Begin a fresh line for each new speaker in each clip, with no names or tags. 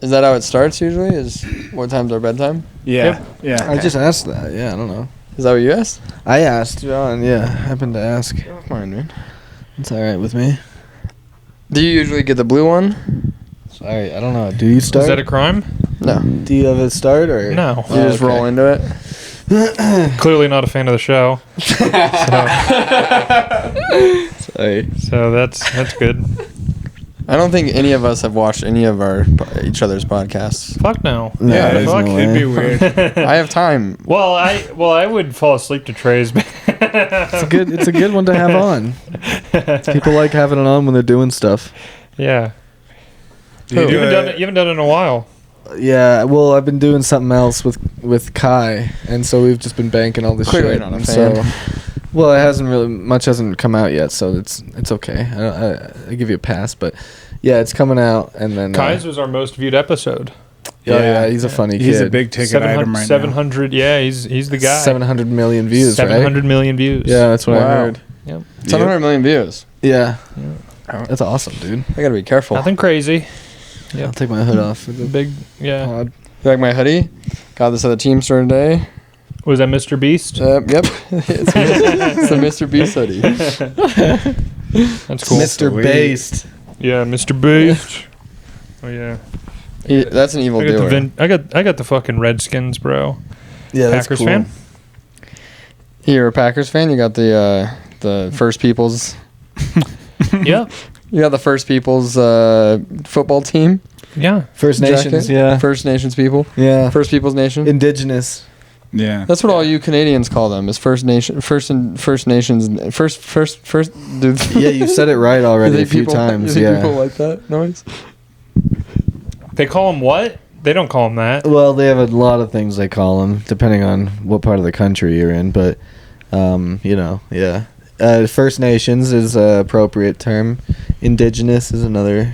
Is that how it starts usually? Is what time's our bedtime?
Yeah. Yeah.
I just asked that. Yeah, I don't know.
Is that what you asked?
I asked John. Yeah, happened to ask.
Fine, man.
It's all right with me.
Do you usually get the blue one?
Sorry, I don't know. Do you start?
Is that a crime?
No.
Do you have a start or?
No.
You just roll into it?
Clearly not a fan of the show.
Sorry.
So that's good.
I don't think any of us have watched any of each other's podcasts.
Fuck no.
No,
Yeah,
there's
fuck.
no
it'd
way.
be weird.
I have time.
Well, I would fall asleep to Trey's.
It's a good one to have on. People like having it on when they're doing stuff.
Yeah.
Do
You haven't done it in a while.
Yeah, well, I've been doing something else with Kai, and so we've just been banking all this
Clearly
shit.
not a
and
fan.
Well, it hasn't come out yet, so it's okay. I give you a pass, but yeah, it's coming out, and then
Kai's was our most viewed episode.
yeah, he's a funny kid.
He's a big ticket item right now.
700. Yeah, he's the guy.
700 million views,
700 million views.
right? Yeah, that's what I
Wow.
heard.
Yep.
700 million views.
Yeah, that's awesome, dude.
I gotta be careful.
Nothing crazy.
Yeah, I'll take my hood off for the
Big. Yeah.
pod.
You like my hoodie? Got this at the team store today.
Was that Mr. Beast?
Yep. It's a Mr. Beast hoodie.
That's cool.
Mr.
Sweet.
Based.
Yeah, Mr. Beast. Oh yeah.
That's an evil doer.
I got the fucking Redskins, bro.
Yeah, that's
Packers
cool.
fan.
You're a Packers fan? You got the First People's...
Yeah.
You got the First People's football team?
Yeah.
First Nations,
jacket?
yeah.
First Nations people?
Yeah.
First People's Nation?
Indigenous.
Yeah.
That's what all you Canadians call them, is First Nations. Dude.
Yeah, you've said it right already a few times.
Do
Yeah.
people like that noise?
They call them what? They don't call them that.
Well, they have a lot of things they call them, depending on what part of the country you're in. But, yeah. First Nations is an appropriate term. Indigenous is another.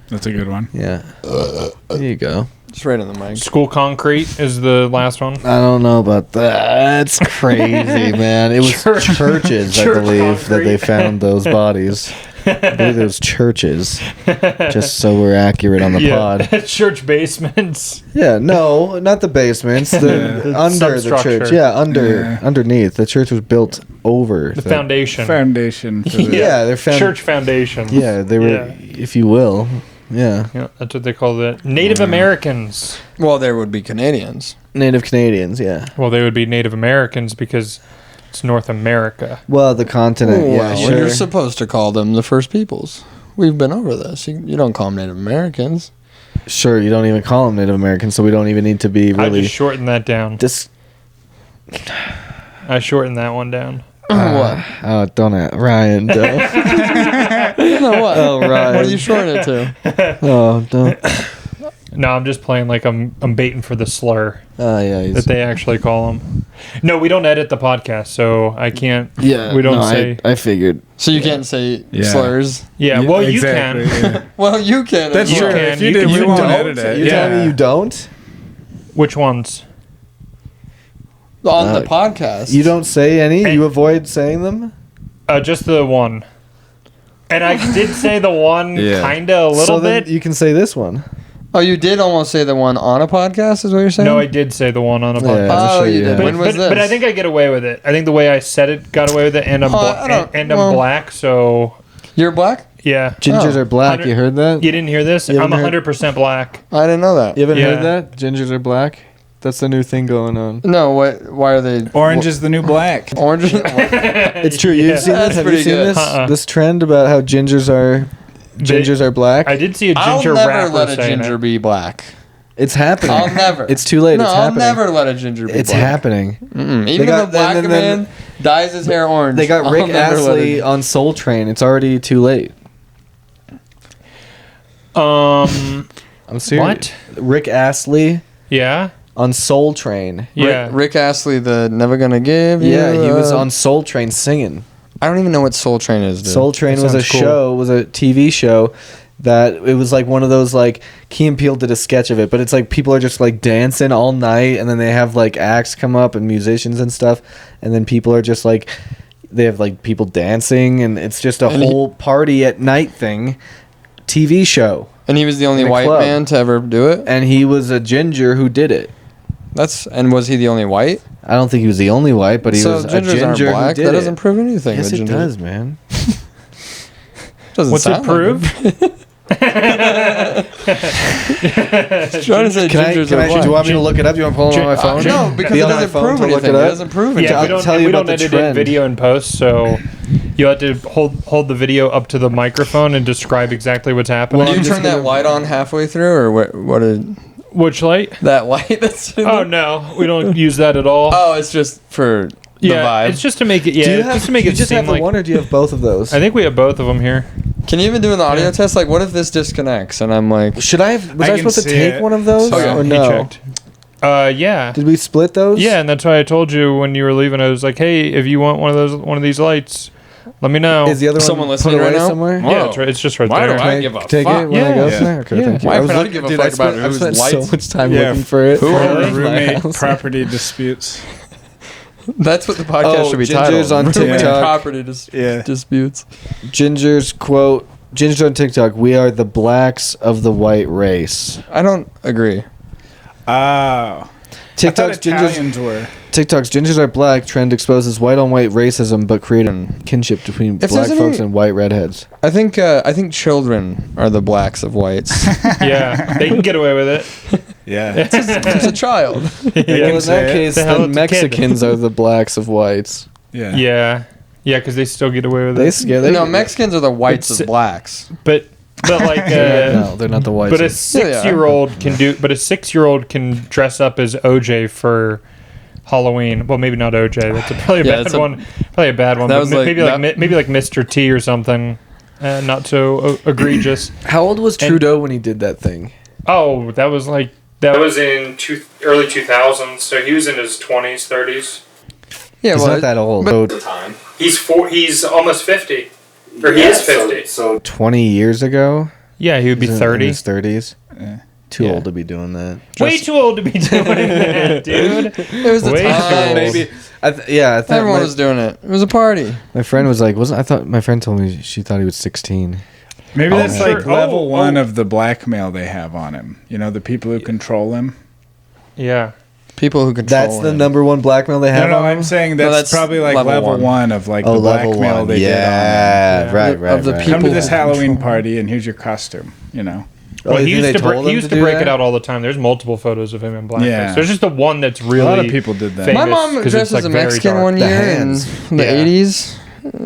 That's a good one.
Yeah. There you go.
Just right on the mic.
School concrete is the last one.
I don't know about that. That's crazy, man. It was churches, I
Church
believe, that they
concrete.
found those bodies. I believe it was churches. Just so we're accurate on the pod.
Church basements.
Yeah, no, not the basements. The under the
Substructure.
church. Yeah, underneath. The church was built over
The foundation.
Foundation. For the,
Yeah, they're
Church foundation.
Yeah, they were,
Yeah.
if you will. Yeah,
Yeah, that's what they call it. Native Americans.
Well, there would be Canadians.
Native Canadians. Yeah.
Well, they would be Native Americans because it's North America.
Well, the continent. Yeah,
well,
sure.
you're supposed to call them the First Peoples. We've been over this. You don't call them Native Americans.
Sure, you don't even call them Native Americans, so we don't even need to be
I
really.
just shortened that down. I shortened that one down.
What?
Oh, don't Ryan. Don't.
No, what?
Oh, Ryan.
What are you shorting it to?
Oh, don't.
No, I'm just playing like I'm baiting for the slur
Oh, yeah.
that they actually call them. No, we don't edit the podcast, so I can't.
Yeah,
we don't
no,
say.
I figured.
So you can't say
Yeah.
slurs?
Yeah, well,
exactly,
you can.
yeah.
Well, you can.
That's
as
You
well.
true.
can.
If you
You
did,
can-
we
you
won't
don't.
edit it.
You're telling me you don't?
Which ones?
On the podcast.
You don't say any?
Hey.
You avoid saying them?
Just the one. And I did say the one
Yeah.
kinda a little
So then
bit.
you can say this one.
Oh, you did almost say the one on a podcast, is what you're saying?
No, I did say the one on a podcast.
Yeah. I'm
Oh,
sure
you
you
did.
have.
When was this?
But I think I get away with it. I think the way I said it got away with it, and I'm
I don't-
and I'm
well-
black, so
You're black?
yeah.
Gingers
Oh.
are black. You heard that?
You didn't hear this?
You
I'm
haven't heard-
100% black.
I didn't know that.
You haven't
Yeah.
heard that? Gingers are black? That's the new thing going on.
No, what? Why are they...
Orange is the new black.
Orange?
It's true. You've seen
That's
this? Have you
pretty
seen
good.
this?
Uh-uh.
This trend about how gingers are black?
I did see a
I'll
ginger
never
rapper
let a
saying
ginger
it.
be black.
It's happening.
I'll never.
It's too late.
No,
It's
I'll
happening.
never let a ginger be
It's
black.
happening.
Mm-mm.
They
Even
got-
if a black
and then-
man dyes his hair orange.
They got
I'll
Rick
never let
Astley
it-
on Soul Train. It's already too late.
Um,
I'm serious.
What?
Rick Astley
yeah,
on Soul Train.
yeah.
Rick Astley, the Never Gonna Give You.
Yeah, he was on Soul Train singing.
I don't even know what Soul Train is, dude.
Soul Train
That
was a
sounds cool.
show, was a TV show that it was like one of those like Key and Peele did a sketch of it, but it's like people are just like dancing all night, and then they have like acts come up and musicians and stuff, and then people are just like they have like people dancing, and it's just a
And
whole party at night thing, TV show.
And he was the only
in a
white
club.
man to ever do it?
And he was a ginger who did it.
And was he the only white?
I don't think he was the only white, but he
So
was a
gingers aren't
ginger who
black?
did
That
it.
doesn't prove anything.
Yes,
that
it
gingers-
does, man.
Doesn't
What's it
sound like
prove?
Trying to say gingers are
do you
black.
want me to look it up? Do you want to pull it on my phone?
No, because
Be
it
on my
doesn't
phone
prove
to look
anything.
it
It
up?
doesn't prove anything.
Yeah,
I'll
we don't,
tell you
we
about
don't
the
edit in
trend.
video in post, so you have to hold the video up to the microphone and describe exactly what's happening.
Do you turn that light on halfway through, or what did
Which light?
that light that's in
Oh
there?
no, we don't use that at all.
Oh, it's just for the
yeah,
vibe.
it's just to make it.
Do you
Yeah,
have,
just to make
do you
it
just
seem
have the
like.
one, or do you have both of those?
I think we have both of them here.
Can you even do an audio
Yeah.
test? Like, what if this disconnects and I'm like,
Should I have? Was
I
I
can
supposed to
see
take
it.
one of those,
Oh, yeah.
or
He
no?
checked. Yeah.
Did we split those?
Yeah, and that's why I told you when you were leaving. I was like, "Hey, if you want one of these lights, let me know."
Is the other
Someone
one
listening
put away
right now?
somewhere?
Whoa.
Yeah, it's just right
Why
there.
do I give a
Take
fuck?
it when I
Yeah.
go?
Yeah.
Okay,
Yeah.
thank you.
Why
I was
would I
looking,
give a
dude,
fuck
I spent,
about
I
whose
spent
lights?
so much time
Yeah.
looking for it.
Who
for
are
my
Roommate
house.
property disputes.
That's what the podcast
Oh,
should be
Gingers
titled.
on
Roommate
TikTok.
Property
Yeah.
disputes.
Ginger's quote. Gingers on TikTok. We are the blacks of the white race.
I don't agree.
Oh.
TikTok's gingers.
Italians were.
TikTok's gingers are black trend exposes white on white racism, but creating kinship between
If
black
there's
folks
any-
and white redheads.
I think children are the blacks of whites.
Yeah, they can get away with it.
Yeah.
It's a child.
Well, in
say
that
it.
case,
The hell,
the
it's a kid.
Mexicans are the blacks of whites.
Yeah.
Yeah, because they still get away with
They
it.
scare. They,
No, Mexicans are the whites
It's-
of blacks.
But like,
no, they're not the whites.
but a
of-
6-year-old can do. But a 6-year-old can dress up as OJ for Halloween. Well, maybe not OJ. That's probably a
Yeah,
bad
it's a-
one. Probably a bad one.
That
But
was like-
maybe
that-
maybe like Mr. T or something. Not so egregious.
How old was Trudeau when he did that thing?
Oh, that was in early 2000s. So he was in his 20s, 30s.
Yeah,
He's
well,
not that old.
He's almost 50, or he is 50.
So 20 years ago.
Yeah, he would be
He's in
30.
his 30s. Too
Yeah.
old to be doing that.
Way too old to be doing that, dude.
it was the
Way too
time.
old.
Maybe. I thought
Everyone
my,
was doing it. It was a party.
my friend was like, wasn't I thought my friend told me she thought he was 16.
Maybe that's
sure.
like level
Oh,
one
oh.
of the blackmail they have on him. You know, the people who control him.
Yeah.
People who control
That's the
him.
number one blackmail they have.
No,
on
I'm
him?
saying that's,
that's
probably like
level
level
one.
one of like
Oh,
the
level
blackmail
one.
they
Yeah,
get on him.
right, right,
Of the
right.
people
Come to this
who
Halloween
control
party and here's your costume, you know.
Oh,
Well,
you
he
think
used
they
to,
told
he
him
used
to
to
do
break
that?
it out all the time. There's multiple photos of him in blackface.
Yeah.
There's just the one that's really
A lot of people did that.
famous.
My mom
'cause
dressed
it's,
as a
like, very
Mexican
dark.
one
The
year
hands.
in the
Yeah.
80s.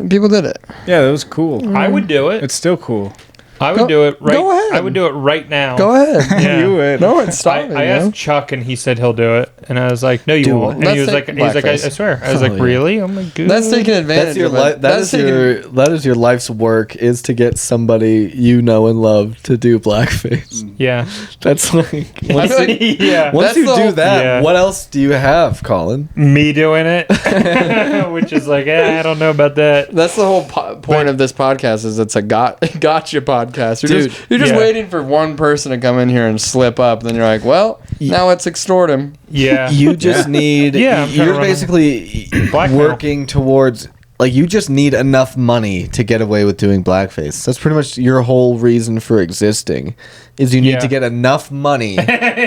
People did it.
Yeah, that was cool.
I would do it.
It's still cool.
I would
Go-
do it right.
go ahead.
I would do it right now.
Go ahead.
Yeah.
You would.
No one's stopping
I
you.
asked Chuck and he said he'll do it, and I was like, "No, you
Do
won't."
what?
And he was
Let's
like,
take
I
blackface.
swear." I was
Oh,
like,
yeah.
"Really?" I'm like, "Good."
That's taking advantage
That's your
of it.
life.
That's taking-
That is your life's work is to get somebody you know and love to do blackface.
Yeah.
That's like
I
once,
feel like
Yeah.
once
That's
you
the
do
whole-
that,
Yeah.
what else do you have, Colin?
Me doing it, which is like, I don't know about that.
that's the whole point of this podcast is it's a gotcha podcast. You're just
Yeah.
waiting for one person to come in here and slip up. Then you're like, well, now let's extort him.
Yeah.
You just need.
Yeah, I'm trying to
you're
run a
basically
blackmail.
working towards. Like you just need enough money to get away with doing blackface. That's pretty much your whole reason for existing. Is you need
Yeah.
to get enough money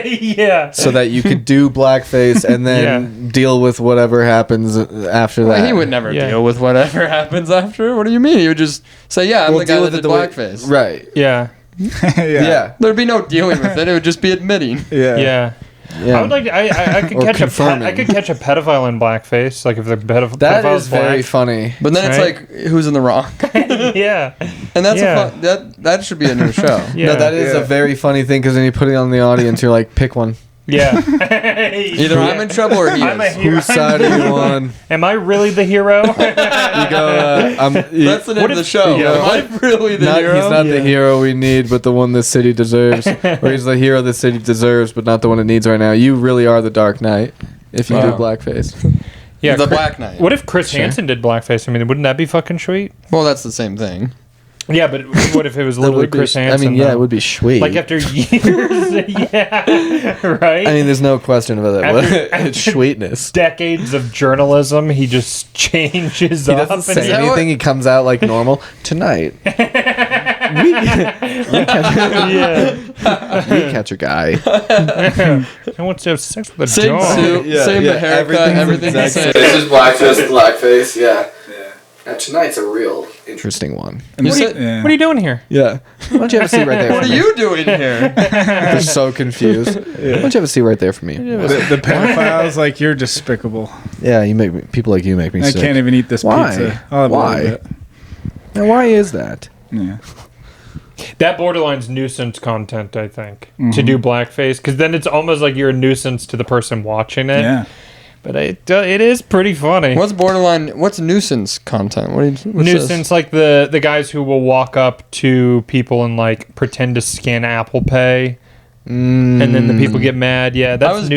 Yeah.
so that you could do blackface and then deal with whatever happens after
Well,
that.
he would never
Yeah.
deal with whatever happens after. What do you mean? He would just say, yeah, I'm
Well,
the guy
deal
that
with
did
it the way-
blackface.
Right.
Yeah.
Yeah.
There'd be no dealing with it. It would just be admitting.
Yeah.
Yeah.
I would like. I could
Or
catch
confirming.
I could catch a pedophile in blackface. Like if the
That
pedophile's
is very
black.
funny.
But then it's
Right.
like, who's in the wrong?
Yeah.
And that's
Yeah.
a fun, that should be a new show.
Yeah.
No, that is
Yeah.
a very funny thing because then you put it on the audience. You're like, pick one.
Yeah.
Either I'm in trouble or he
I'm a
is.
hero.
Whose side are you on?
Am I really the hero?
You go.
That's the name
What
of the
if-
show.
yeah.
Am I really the
Not,
hero?
he's not the
Yeah.
hero we need, but the one the city deserves. Or he's the hero the city deserves, but not the one it needs right now. You really are the Dark Knight if you do
Wow.
blackface.
Yeah.
the
Chris-
Black Knight.
What if Chris Hansen did blackface? I mean, wouldn't that be fucking sweet?
Well, that's the same thing.
Yeah, but what if it was
That
literally
would be
Chris
sh- I
Hansen?
mean, yeah,
though?
it would be sweet.
Like after years, yeah, right.
I mean, there's no question about
After-
that. It's sweetness.
decades of journalism, he just changes
He
up.
doesn't
and
say
that
anything.
what-
He comes out like normal. Tonight,
Yeah.
We catch a guy.
I want to have sex with a
Same
dog.
suit, same haircut, everything's the same.
This is blackface. Yeah. Now tonight's a real interesting one.
What are you doing here?
Yeah. Why don't you have a seat right there?
What are you doing here?
They're so confused. Why don't you have a seat right there for me?
The pedophiles, like, you're despicable.
Yeah, you make me, people like you make me
I
sick.
can't even eat this
Why?
pizza. I'll have a
Why?
little bit.
Now, why is that?
Yeah.
That borderline's nuisance content, I think, to do blackface, because then it's almost like you're a nuisance to the person watching it.
Yeah.
But it is pretty funny.
What's borderline? What's nuisance content? What's
nuisance?
this?
Like the guys who will walk up to people and like pretend to scan Apple Pay, and then the people get mad. Yeah, that's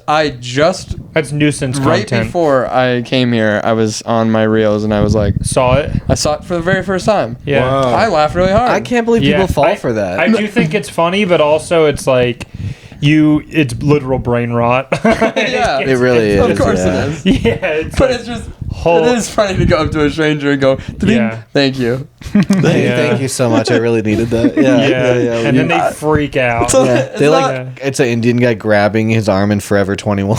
I just
that's nuisance
right
content.
before I came here, I was on my reels and I was like,
Saw it.
I saw it for the very first time.
Yeah.
Whoa.
I laughed really hard.
I can't believe people fall for that.
I do think it's funny, but also it's like it's literal brain rot.
Yeah,
It really is.
of course
yeah.
it is.
Yeah,
But it's just it is funny to go up to a stranger and go,
Yeah.
thank you.
Thank you so much. I really needed that. Yeah.
And then they freak out.
Yeah. They
not-
it's an Indian guy grabbing his arm in Forever 21.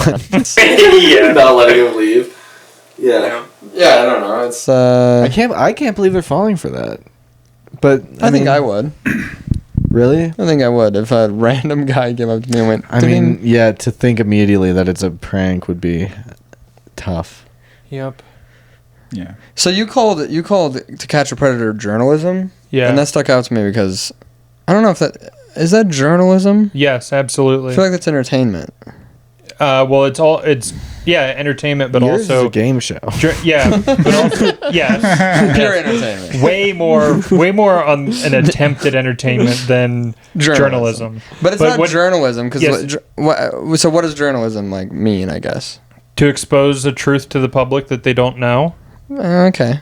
Yeah.
Not letting him leave. Yeah.
Yeah, I don't know. It's
I can't believe they're falling for that. But
I think I would.
really?
I think I would if a random guy came up to me and went.
I mean, yeah, to think immediately that it's a prank would be tough.
Yep.
Yeah.
So you called To Catch a Predator journalism?
Yeah.
And that stuck out to me because I don't know if that is that journalism?
Yes,
I
absolutely.
feel like that's entertainment.
Well, it's entertainment, but
Yours
also
is a game show.
yeah, but also yes,
Pure entertainment.
way more on an attempt at entertainment than journalism.
But it's not
what-
journalism because
Yes.
so what does journalism like mean? I guess.
To expose the truth to the public that they don't know.
Okay.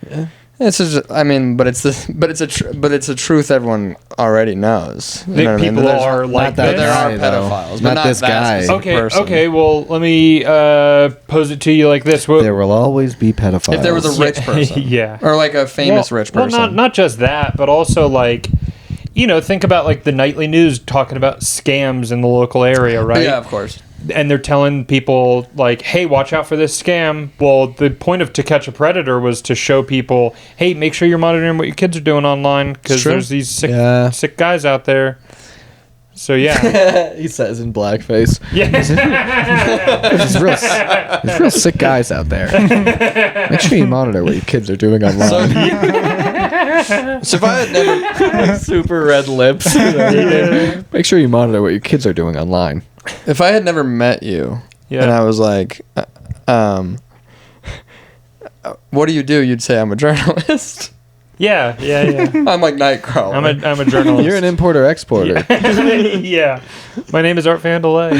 Yeah. It's just, I mean, but it's a truth everyone already knows. You know what I mean?
People
There's-
are like
that
But there
guy,
are
though.
pedophiles,
Not
but
this
that
guy.
specific
Okay,
person.
okay. Well, let me pose it to you like this.
There will always be pedophiles.
If there was a rich person,
Yeah.
or like a famous rich person,
Well, not just that, but also like, think about like the nightly news talking about scams in the local area, right?
Yeah, of course.
And they're telling people like, hey, watch out for this scam. Well, the point of To Catch a Predator was to show people, hey, make sure you're monitoring what your kids are doing online because
true.
there's these
Yeah.
sick guys out there. So yeah.
He says in blackface.
Yeah.
There's real sick guys out there. Make sure you monitor what your kids are doing online.
So if I had never,
Super red lips. Make sure you monitor what your kids are doing online.
if I had never met you,
Yeah.
and I was like, what do you do? You'd say I'm a journalist.
Yeah.
I'm like Nightcrawler.
I'm a journalist.
You're an importer exporter.
Yeah. My name is Art Vandelay.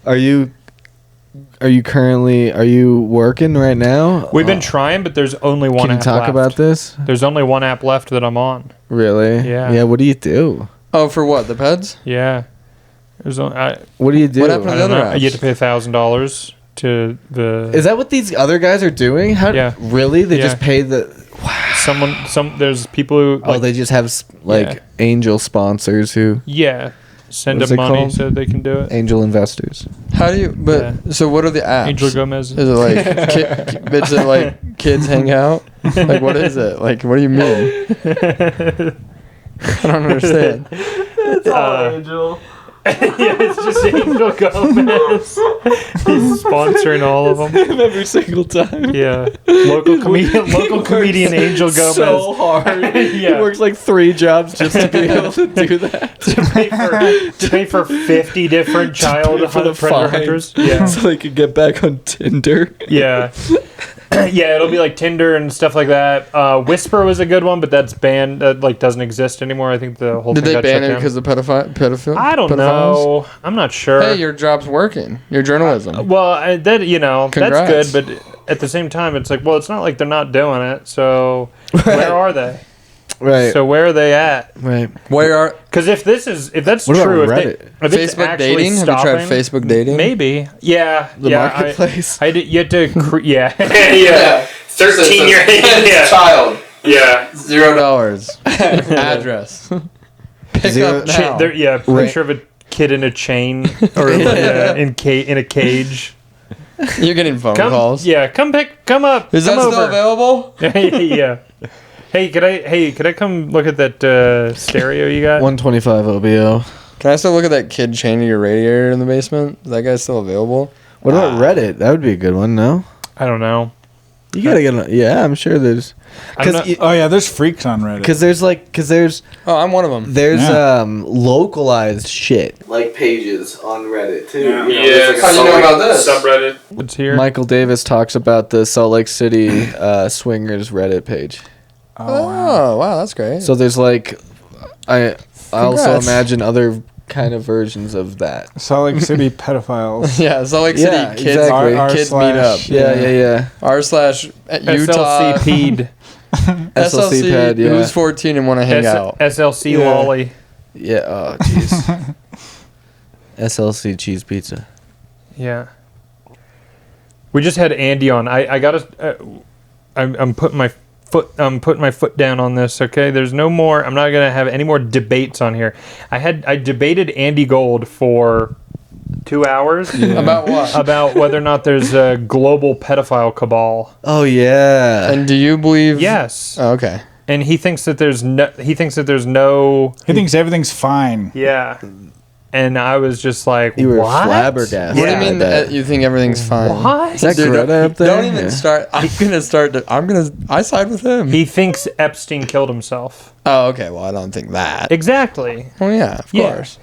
Are you working right now?
We've been trying, but there's only one
Can you
app
talk
left.
about this?
There's only one app left that I'm on.
Really?
Yeah.
Yeah. What do you do?
Oh, for what? The peds?
Yeah. There's only,
What do you do?
What happened to
I
the
don't
other
know.
apps?
You have to pay $1,000 to the
Is that what these other guys are doing? How?
Yeah.
Really? They
Yeah.
just pay the.
there's people who like,
They just have
Yeah.
angel sponsors who
send
What's
them
it
money
called?
so they can do it.
angel investors.
How do you? But so what are the apps?
Angel Gomez.
Is it like is it like kids hang out? Like what is it? Like what do you mean? I don't understand.
Angel. Yeah, it's just Angel Gomez. He's sponsoring all of them.
Every single time.
Yeah, local comedian Angel Gomez.
So hard. He
Yeah.
works like 3 jobs just to be able to do that.
to pay for 50 different child
For the
predator
fine.
hunters. Yeah,
So they could get back on Tinder.
yeah. Yeah, it'll be like Tinder and stuff like that. Whisper was a good one, but that's banned. That like doesn't exist anymore. I think the whole
Did
thing
they
got
ban
shut
it
down.
because of pedophiles?
I don't know. I'm not sure.
Hey, your job's working. Your journalism.
Well, that's
Congrats.
good, but at the same time, it's like, well, it's not like they're not doing it. So where are they?
Right.
So where are they at?
right.
Where are
Because if that's
What about
true,
Reddit?
if it's
Facebook
actually
dating? Have you tried
stopping-
Facebook dating?
Maybe. Yeah.
The
yeah,
marketplace.
You had to. Yeah.
Yeah. 13 year child.
Yeah.
$0. Address. Pick
Zero-
up now.
Picture of a kid in a chain or in a cage.
You're getting phone calls.
Yeah, come up.
Is
come
that
over.
still available?
Yeah. Hey, could I come look at that stereo you got?
125 OBO.
Can I still look at that kid chained to your radiator in the basement? Is that guy still available?
What about Reddit? That would be a good one, no?
I don't know.
You gotta get on. Yeah, I'm sure there's.
Oh yeah, there's freaks on Reddit.
Because there's
Oh, I'm one of them.
there's
Yeah.
localized shit like pages on Reddit too.
Yeah.
there's
How do you know about this?
Subreddit. It's here.
Michael Davis talks about the Salt Lake City swingers Reddit page.
Oh, wow, that's great.
So there's like, I also
Congrats.
imagine other kind of versions of that.
Salt Lake City pedophiles.
yeah, Salt Lake City
Yeah,
kids,
exactly.
kids meet up.
Yeah.
r/Utah
SLCP'd.
SLC
pad, yeah.
who's 14 and want to hang out.
SLC
Yeah.
lolly.
Yeah. Oh, jeez. SLC cheese pizza.
Yeah. We just had Andy on. I gotta. I'm putting my foot down on this. Okay, there's no more. I'm not gonna have any more debates on here. I debated Andy Gold for 2 hours
About what?
about whether or not there's a global pedophile cabal.
Oh yeah.
And do you believe?
Yes,
Oh, okay.
and he thinks that there's no. He thinks
everything's fine.
Yeah, and I was just like,
You were
what?
flabbergasted.
What do
Yeah,
you
I
mean
bet.
you think everything's fine?
What?
Is that
Dude,
Greta up there?
Don't even
Yeah.
start. I side with him.
He thinks Epstein killed himself.
Oh, okay. Well, I don't think that.
Exactly.
Oh, yeah, of
Yeah.
course.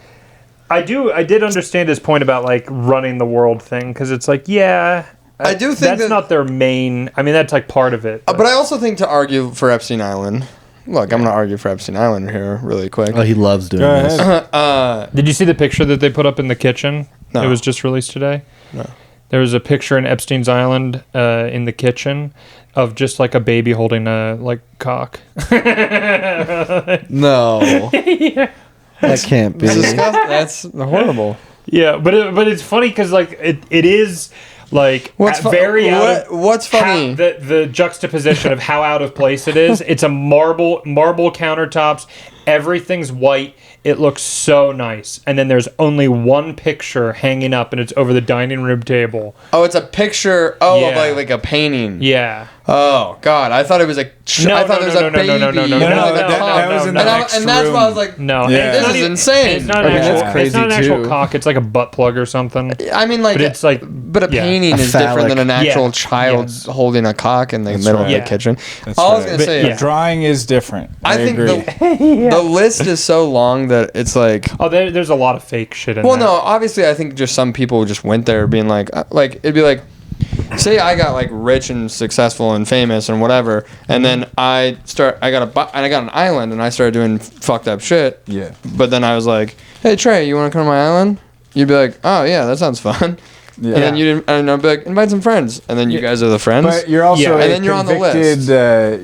I did understand his point about like running the world thing because it's like, yeah,
I do think
that's
that-
not their main. I mean, that's like part of it.
But I also think to argue for Epstein Island. Look, I'm going to argue for Epstein Island here really quick.
Oh, he loves doing
Go
this.
ahead.
Did you see the picture that they put up in the kitchen?
No.
It was just released today.
No.
There was a picture in Epstein's Island in the kitchen of just like a baby holding a like cock.
No. That can't be.
It's disgusting. That's horrible.
Yeah, but it's funny because like it is like
What's what's funny?
The juxtaposition of how out of place it is. It's a marble countertops. Everything's white. It looks so nice. And then there's only one picture hanging up, and it's over the dining room table.
Oh, it's a picture. Oh,
Yeah.
of like a painting.
Yeah.
Oh God, I thought it was a. I thought there was a baby.
No, that was in the next
and that's why I was
room.
like,
No,
Yeah.
it's not
This is
even-
insane.
It's not
I
an
mean,
actual.
that's crazy
it's not an actual
too.
cock. It's like a butt plug or something.
I mean, like,
But it's like,
but a
yeah.
painting
A
is different than an
phallic.
actual
Yeah.
child
Yes.
holding a cock in the
That's
middle of
right.
the
Yeah.
kitchen.
That's
All I was
right.
gonna say,
But,
is,
The drawing is different.
I think
agree.
the list is so long that it's like.
Oh, there's a lot of fake shit in
Well,
there.
no, obviously, I think just some people just went there being like it'd be like, say I got like rich and successful and famous and whatever, and then I got an island and I started doing fucked up shit.
Yeah.
But then I was like, hey Trey, you want to come to my island? You'd be like, oh yeah, that sounds fun.
Yeah.
And then I'd be like, invite some friends, and then you guys are the friends.
But you're also
Yeah.
a
And then you're on the
convicted.
list.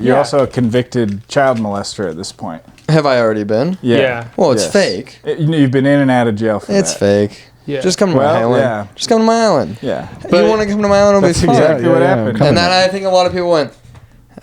You're
Yeah.
also a convicted child molester at this point.
Have I already been?
Yeah.
Well, it's
Yes.
fake.
You've been in and out of jail for
It's
that.
fake.
Yeah.
Just come to my
Well,
island.
yeah.
Just come to my island.
Yeah.
You want to come to my island? It'll
That's
be fun.
exactly what
Yeah,
happened.
come
And then I think a lot of people went,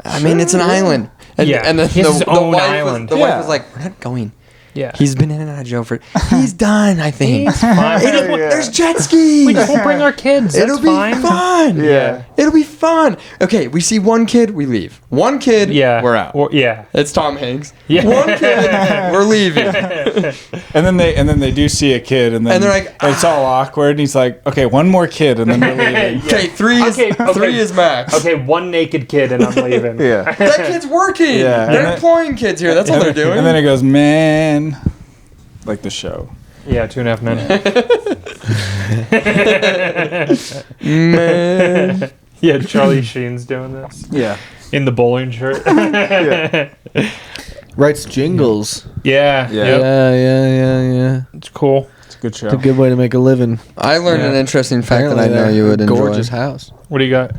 I mean, it's an island. And,
Yeah,
and then
he has his own
wife
island.
wife
Yeah.
was like, we're not going.
Yeah.
He's been in and out of jail for. He's done, I think.
fine.
There's jet skis.
We just won't bring our kids. That's
It'll be
fine.
fun.
Yeah.
It'll be fun. Okay, we see one kid, we leave. One kid,
Yeah.
we're out.
Yeah.
It's Tom Hanks.
Yeah.
One kid, we're leaving.
And then they do see a kid, and then
And they're like,
it's all awkward. And he's like, okay, one more kid, and then we're leaving.
Okay, three is max.
Okay, one naked kid and I'm leaving.
Yeah.
That kid's working.
Yeah.
They're
And then-
employing kids here. That's all they're doing.
And then it goes, man, like the show.
Yeah, 2.5 Men.
Man.
Yeah, Charlie Sheen's doing this
Yeah.
in the bowling shirt.
Writes jingles.
Yeah,
Yeah.
yep.
Yeah.
It's cool.
It's a good show.
It's a good way to make a living.
I learned an interesting fact that I
Apparently
know
they're
you would
a
enjoy.
gorgeous house.
What do you got?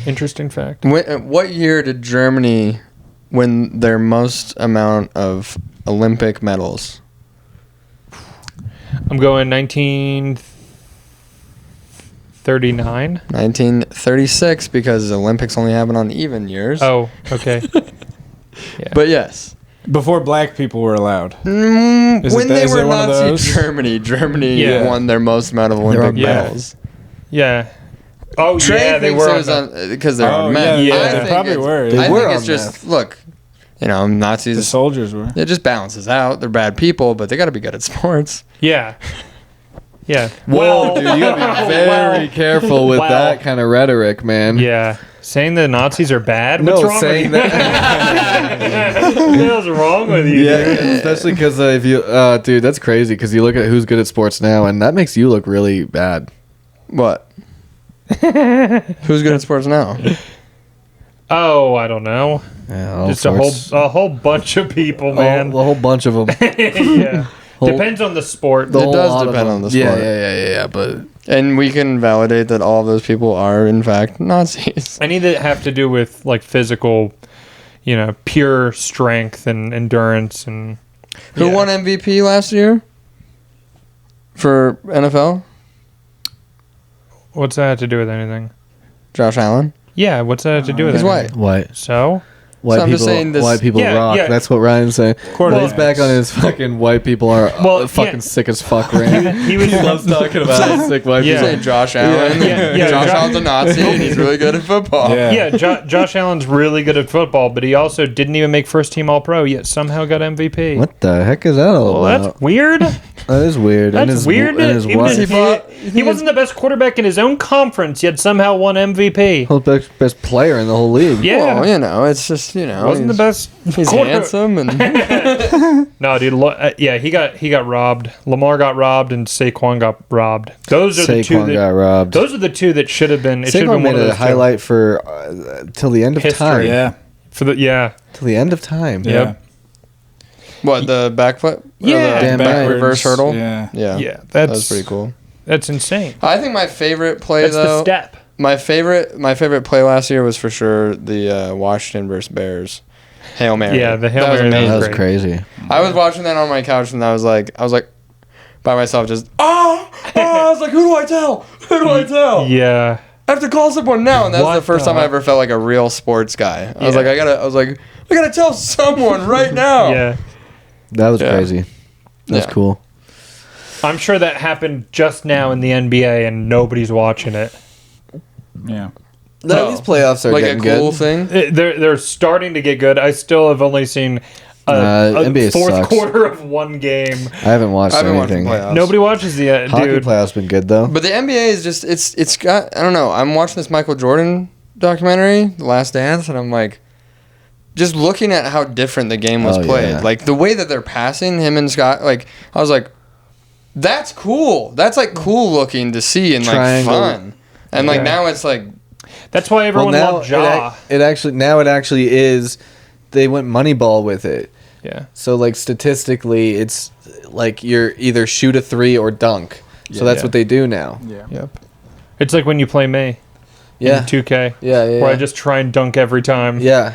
Interesting fact.
What year did Germany win their most amount of Olympic medals?
I'm going 1939.
1936, because the Olympics only happen on even years.
Oh, okay.
But yes.
Before black people were allowed.
When they
is
were
it one of
Nazi
those?
Germany
Yeah.
won their most amount of Olympic
Yeah.
medals.
Yeah. Oh,
Trey
yeah, they
thinks
were
it
on
was
the-
on because they're
Oh,
on meth.
yeah,
I
they
think
probably
it's-
were.
They
I
were
think
on
it's just
meth.
look, Nazis.
The soldiers were.
It just balances out. They're bad people, but they got to be good at sports.
Yeah. Yeah.
Whoa, dude, you gotta be very careful with
Wow.
that kind of rhetoric, man.
Yeah. Saying the Nazis are bad?
No,
What's wrong
saying
with you?
that.
What the hell's wrong with you?
Yeah,
dude?
especially because if you, dude, that's crazy. Because you look at who's good at sports now, and that makes you look really bad.
What? Who's good at sports now?
Oh, I don't know.
Yeah, all
Just
sorts.
a whole bunch of people, man.
a whole bunch of them.
Yeah. Depends on the sport.
It does depend on the sport.
Yeah. But
And we can validate that all of those people are, in fact, Nazis.
Any that have to do with like physical, pure strength and endurance and.
Who
Yeah.
won MVP last year for NFL?
What's that have to do with anything?
Josh Allen.
Yeah, what's that have to do with
He's
anything?
white.
white
So?
white
I'm
people,
just saying this-
white people
Yeah,
rock.
yeah.
That's what Ryan's saying.
Quarterbacks.
He's back on his fucking white people are fucking
yeah.
sick as fuck rant.
He was
loves talking about how sick white
Yeah.
people.
Saying Josh Allen.
Yeah,
Josh
Jo-
Allen's a Nazi and he's really good at football.
Yeah.
Yeah, Josh Allen's really good at football, but he also didn't even make first team All Pro yet somehow got MVP.
What the heck is that all
Well,
about?
that's weird.
That is weird. And
That's
his,
weird.
And his
Even
wife.
if he wasn't the best quarterback in his own conference, yet somehow won MVP.
Best player in the whole league.
Yeah,
Well, it's just,
wasn't the best.
He's handsome and
No, dude. Yeah, he got robbed. Lamar got robbed, and Saquon got robbed. Those are the two
Saquon
that
got robbed.
Those are the two that should have been. It should have
Saquon
been
made
one of
it a
those two.
highlight for till the end of
History.
time.
Yeah.
For the
Till the end of time.
Yeah.
Yep.
what, the back foot?
Yeah.
Damn
Back
right.
reverse hurdle?
Yeah.
Yeah.
Yeah,
That was pretty cool.
That's insane.
I think my favorite play
That's the
though.
step.
My favorite play last year was for sure the Washington versus Bears Hail Mary.
Yeah, the Hail
That was
Mary, that
amazing.
That was
Great.
crazy.
I was watching that on my couch and I was like by myself just I was like, who do I tell? Who do I tell?
Yeah.
I have to call someone now, and that's
What
the first time
the-
I ever felt like a real sports guy. I was
Yeah.
like, I gotta tell someone right now.
Yeah.
That was
Yeah.
crazy. That's
Yeah.
cool.
I'm sure that happened just now in the NBA and nobody's watching it.
Yeah.
No.
These playoffs are
Like a
getting
cool
good.
thing.
They're starting to get good. I still have only seen a
NBA
fourth
sucks.
quarter of one game.
I haven't watched
I've been watching
anything.
playoffs.
Nobody watches the
Hockey
dude.
playoffs been good though.
But the NBA is just it's got I don't know. I'm watching this Michael Jordan documentary, The Last Dance, and I'm like, just looking at how different the game was
Oh,
played.
yeah.
Like the way that they're passing him and Scott. Like I was like, that's cool. That's like cool looking to see and like
Triangle.
fun. And like
Yeah.
now it's like
That's why everyone loved Ja.
it actually is. They went Moneyball with it.
Yeah.
So like statistically, it's like you're either shoot a three or dunk. So that's
Yeah.
what they do now.
Yeah.
yep.
It's like when you play me
Yeah.
in 2K,
Yeah. Yeah.
where I just try and dunk every time.
Yeah.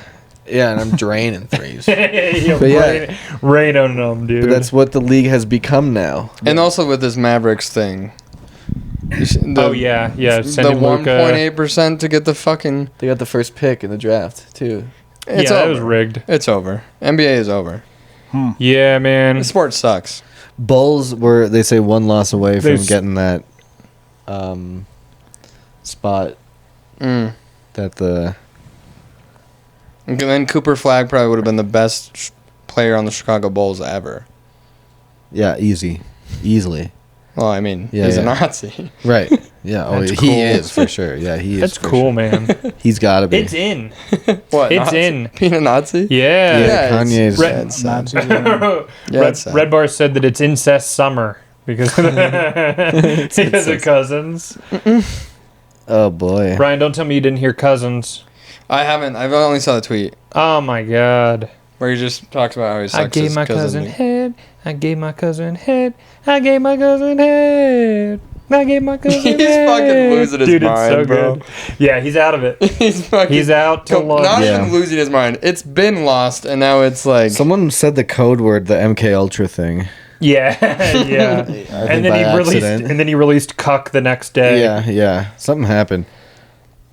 Yeah, and I'm draining threes.
Yeah,
But yeah.
rain on them, dude.
But that's what the league has become now.
And also with this Mavericks thing.
oh yeah.
The
Sending Luka.
1.8% to get the fucking.
They got the first pick in the draft too.
It's
yeah,
over.
that was rigged.
It's over. NBA is over.
Yeah, man.
The sport sucks.
Bulls were they say one loss away from
There's-
getting that spot
Mm.
that the
And then Cooper Flagg probably would have been the best player on the Chicago Bulls ever.
easily.
Well, I mean,
Yeah,
he's a
yeah.
Nazi.
Right. Yeah,
That's
he
cool.
is for sure. Yeah, he is.
That's
for
cool,
sure.
man.
He's got to be.
It's in.
What?
It's
Nazi?
in.
Being a Nazi?
Yeah.
Yeah, Kanye's-
yeah, it's sad.
Nazis, yeah.
Yeah,
Red,
it's sad.
Red Bar said that it's incest summer because because of Cousins.
Oh boy.
Brian, don't tell me you didn't hear Cousins.
I haven't. I've only saw the tweet
Oh my God!
where he just talks about how he sucks
I gave
his
my cousin
dick.
head. I gave my cousin head. I gave my cousin head. I gave my cousin
He's
head.
fucking losing his
Dude, it's
mind,
so
bro.
good. Yeah, he's out of it.
He's fucking.
He's out to lunch.
Not
Yeah.
even losing his mind. It's been lost, and now it's like.
Someone said the code word, the MK Ultra thing.
Yeah, yeah.
think
and
by
then he released.
accident.
And then he released "Cuck" the next day.
Yeah. Something happened.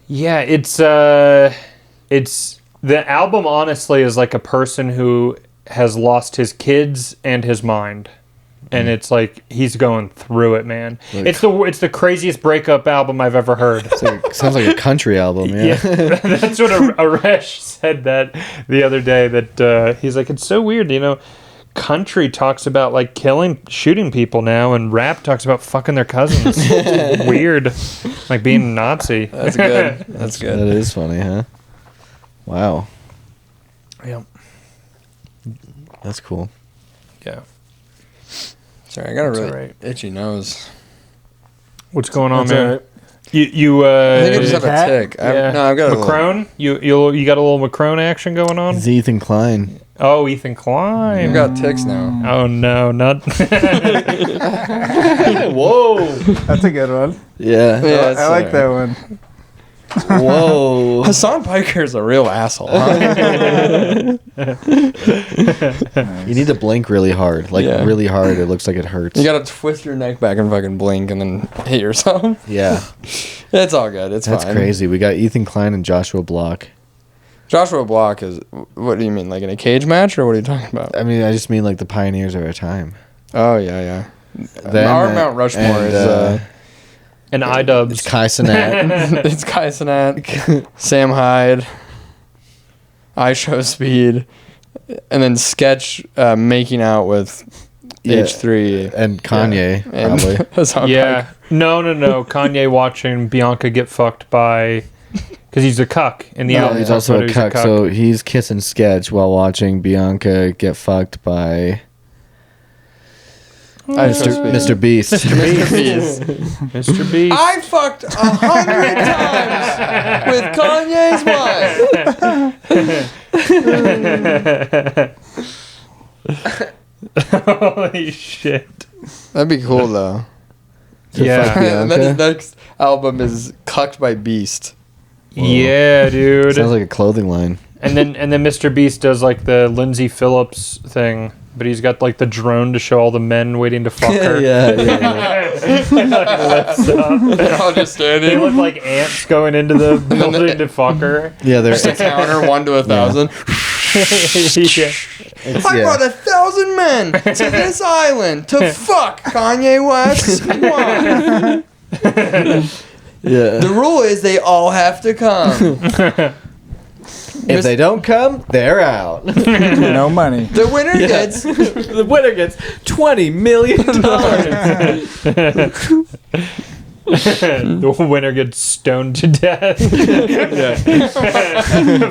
Yeah, it's The album honestly is like a person who has lost his kids and his mind. And it's like he's going through it, man.
Like-
It's the craziest breakup album I've ever heard.
Sounds like a country album. Yeah.
That's what Aresh said that the other day. That he's like, it's so weird, you know. Country talks about like shooting people now, and rap talks about fucking their cousins. It's weird, like being a Nazi.
That's good. That's good.
That is funny, huh? Wow.
Yeah.
That's cool.
Yeah.
Sorry, I got a
That's
really
alright.
itchy nose.
What's going on,
That's
man?
alright.
You
I think I just have
cat?
a tick.
yeah.
I've got a little,
Macron. You got a little Macron action going on.
It's Ethan Klein.
Oh, Ethan Klein.
I've got ticks now.
Oh no, not.
Whoa.
That's a good one.
Yeah.
Yeah, it's
I like that
alright.
one.
Whoa.
Hassan Piker's a real asshole. Huh?
You need to blink really hard. Like,
Yeah.
really hard. It looks like it hurts.
You gotta twist your neck back and fucking blink and then hit yourself.
Yeah.
It's all good. It's
That's
fine.
crazy. We got Ethan Klein and Joshua Block.
Joshua Block is. What do you mean? Like in a cage match, or what are you talking about?
I mean, I just mean like the pioneers of our time.
Oh yeah.
Them
Our
and-
Mount Rushmore
and,
is.
And
It's
iDubbbz.
Kai Cenat.
It's Kai Cenat, Sam Hyde, I Show Speed, and then Sketch making out with
Yeah.
H3
and Kanye,
and
probably.
Hassan
Yeah.
Piker.
No. Kanye watching Bianca get fucked by, because he's a cuck in the
No,
album.
he's
Talks
also
about
a
he's
cuck, so he's kissing Sketch while watching Bianca get fucked by
I Show Speed.
Mr. Beast.
Mr. Beast.
Mr. Beast.
I fucked 100 times with Kanye's wife.
Holy shit.
That'd be cool though.
Yeah.
And then his
Bianca?
next album is Cucked by Beast.
Yeah, dude.
Sounds like a clothing line.
And then Mr. Beast does like the Lindsay Phillips thing, but he's got like the drone to show all the men waiting to fuck her.
yeah.
Like, lifts up.
They're all just
They
standing.
look like ants going into the building to fuck her.
Yeah, there's
The counter 1 to 1,000.
Yeah.
I brought 1,000 men to this island to fuck Kanye West's wife.
Yeah.
The rule is they all have to come.
If they don't come, they're out.
No money.
The winner gets.
The winner gets $20 million.
The winner gets stoned to death.